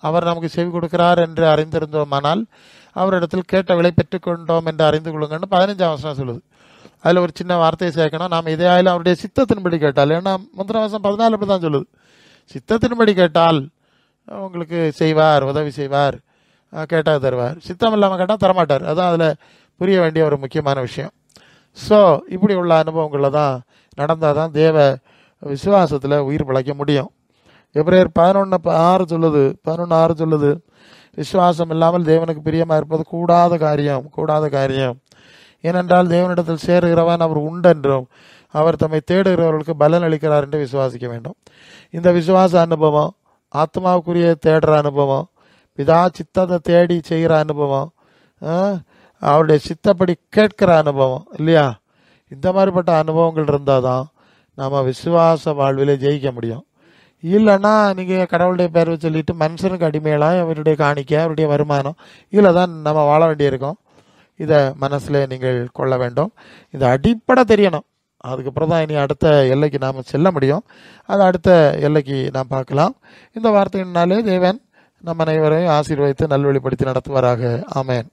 அவர் நமக்கு செவி கொடுக்கிறார் என்று அறிந்திருந்தோமானால் அவரிடத்தில் கேட்ட விலை பெற்றுக்கொண்டோம் என்று அறிந்து கொள்ளுங்கன்னு 15ஆம் வசனம் சொல்லுது. அதில் ஒரு சின்ன வார்த்தையை சேர்க்கணும். நாம் எதையாயிலும் அவருடைய சித்தத்தின்படி கேட்டால், ஏன்னா முந்தின வசனம் 14 அப்படி தான் சொல்லுது. சித்தத்தின்படி கேட்டால் உங்களுக்கு செய்வார், உதவி செய்வார், கேட்டால் தருவார். சித்தம் இல்லாமல் கேட்டால் தரமாட்டார். அதுதான் அதில் புரிய வேண்டிய ஒரு முக்கியமான விஷயம். ஸோ இப்படி உள்ள அனுபவங்களில் தான் நடந்தால் தான் தேவ விசுவாசத்தில் உயிர் பிழைக்க முடியும். எபிரேயர் 11:6 சொல்லுது, விசுவாசம் இல்லாமல் தேவனுக்கு பிரியமாக இருப்பது கூடாத காரியம். ஏனென்றால் தேவனிடத்தில் சேருகிறவன் அவர் உண்டென்றும் அவர் தம்மை தேடுகிறவர்களுக்கு பலன் அளிக்கிறார் என்று விசுவாசிக்க வேண்டும். இந்த விசுவாச அனுபவம், ஆத்மாவுக்குரிய தேடுற அனுபவம், பிதா சித்தத்தை தேடி செய்கிற அனுபவம், அவருடைய சித்தப்படி கேட்கிற அனுபவம் இல்லையா? இந்த மாதிரிப்பட்ட அனுபவங்கள் இருந்தால் தான் நாம் விசுவாச வாழ்விலே ஜெயிக்க முடியும். இல்லைன்னா நீங்கள் கடவுளுடைய பேரை சொல்லிட்டு மனுஷனுக்கு அடிமைகளாக அவருடைய காணிக்கை, அவருடைய வருமானம், இதில் தான் நம்ம வாழ வேண்டியிருக்கோம். இதை மனசில் நீங்கள் கொள்ள வேண்டும். இது அடிப்படை தெரியணும். அதுக்கப்புறம் தான் இனி அடுத்த எல்லைக்கு நாம் செல்ல முடியும். அது அடுத்த எல்லைக்கு நாம் பார்க்கலாம். இந்த வார்த்தையினாலே தேவன் நம் அனைவரையும் ஆசீர்வதித்து நல்வழிப்படுத்தி நடத்துவாராக. ஆமென்.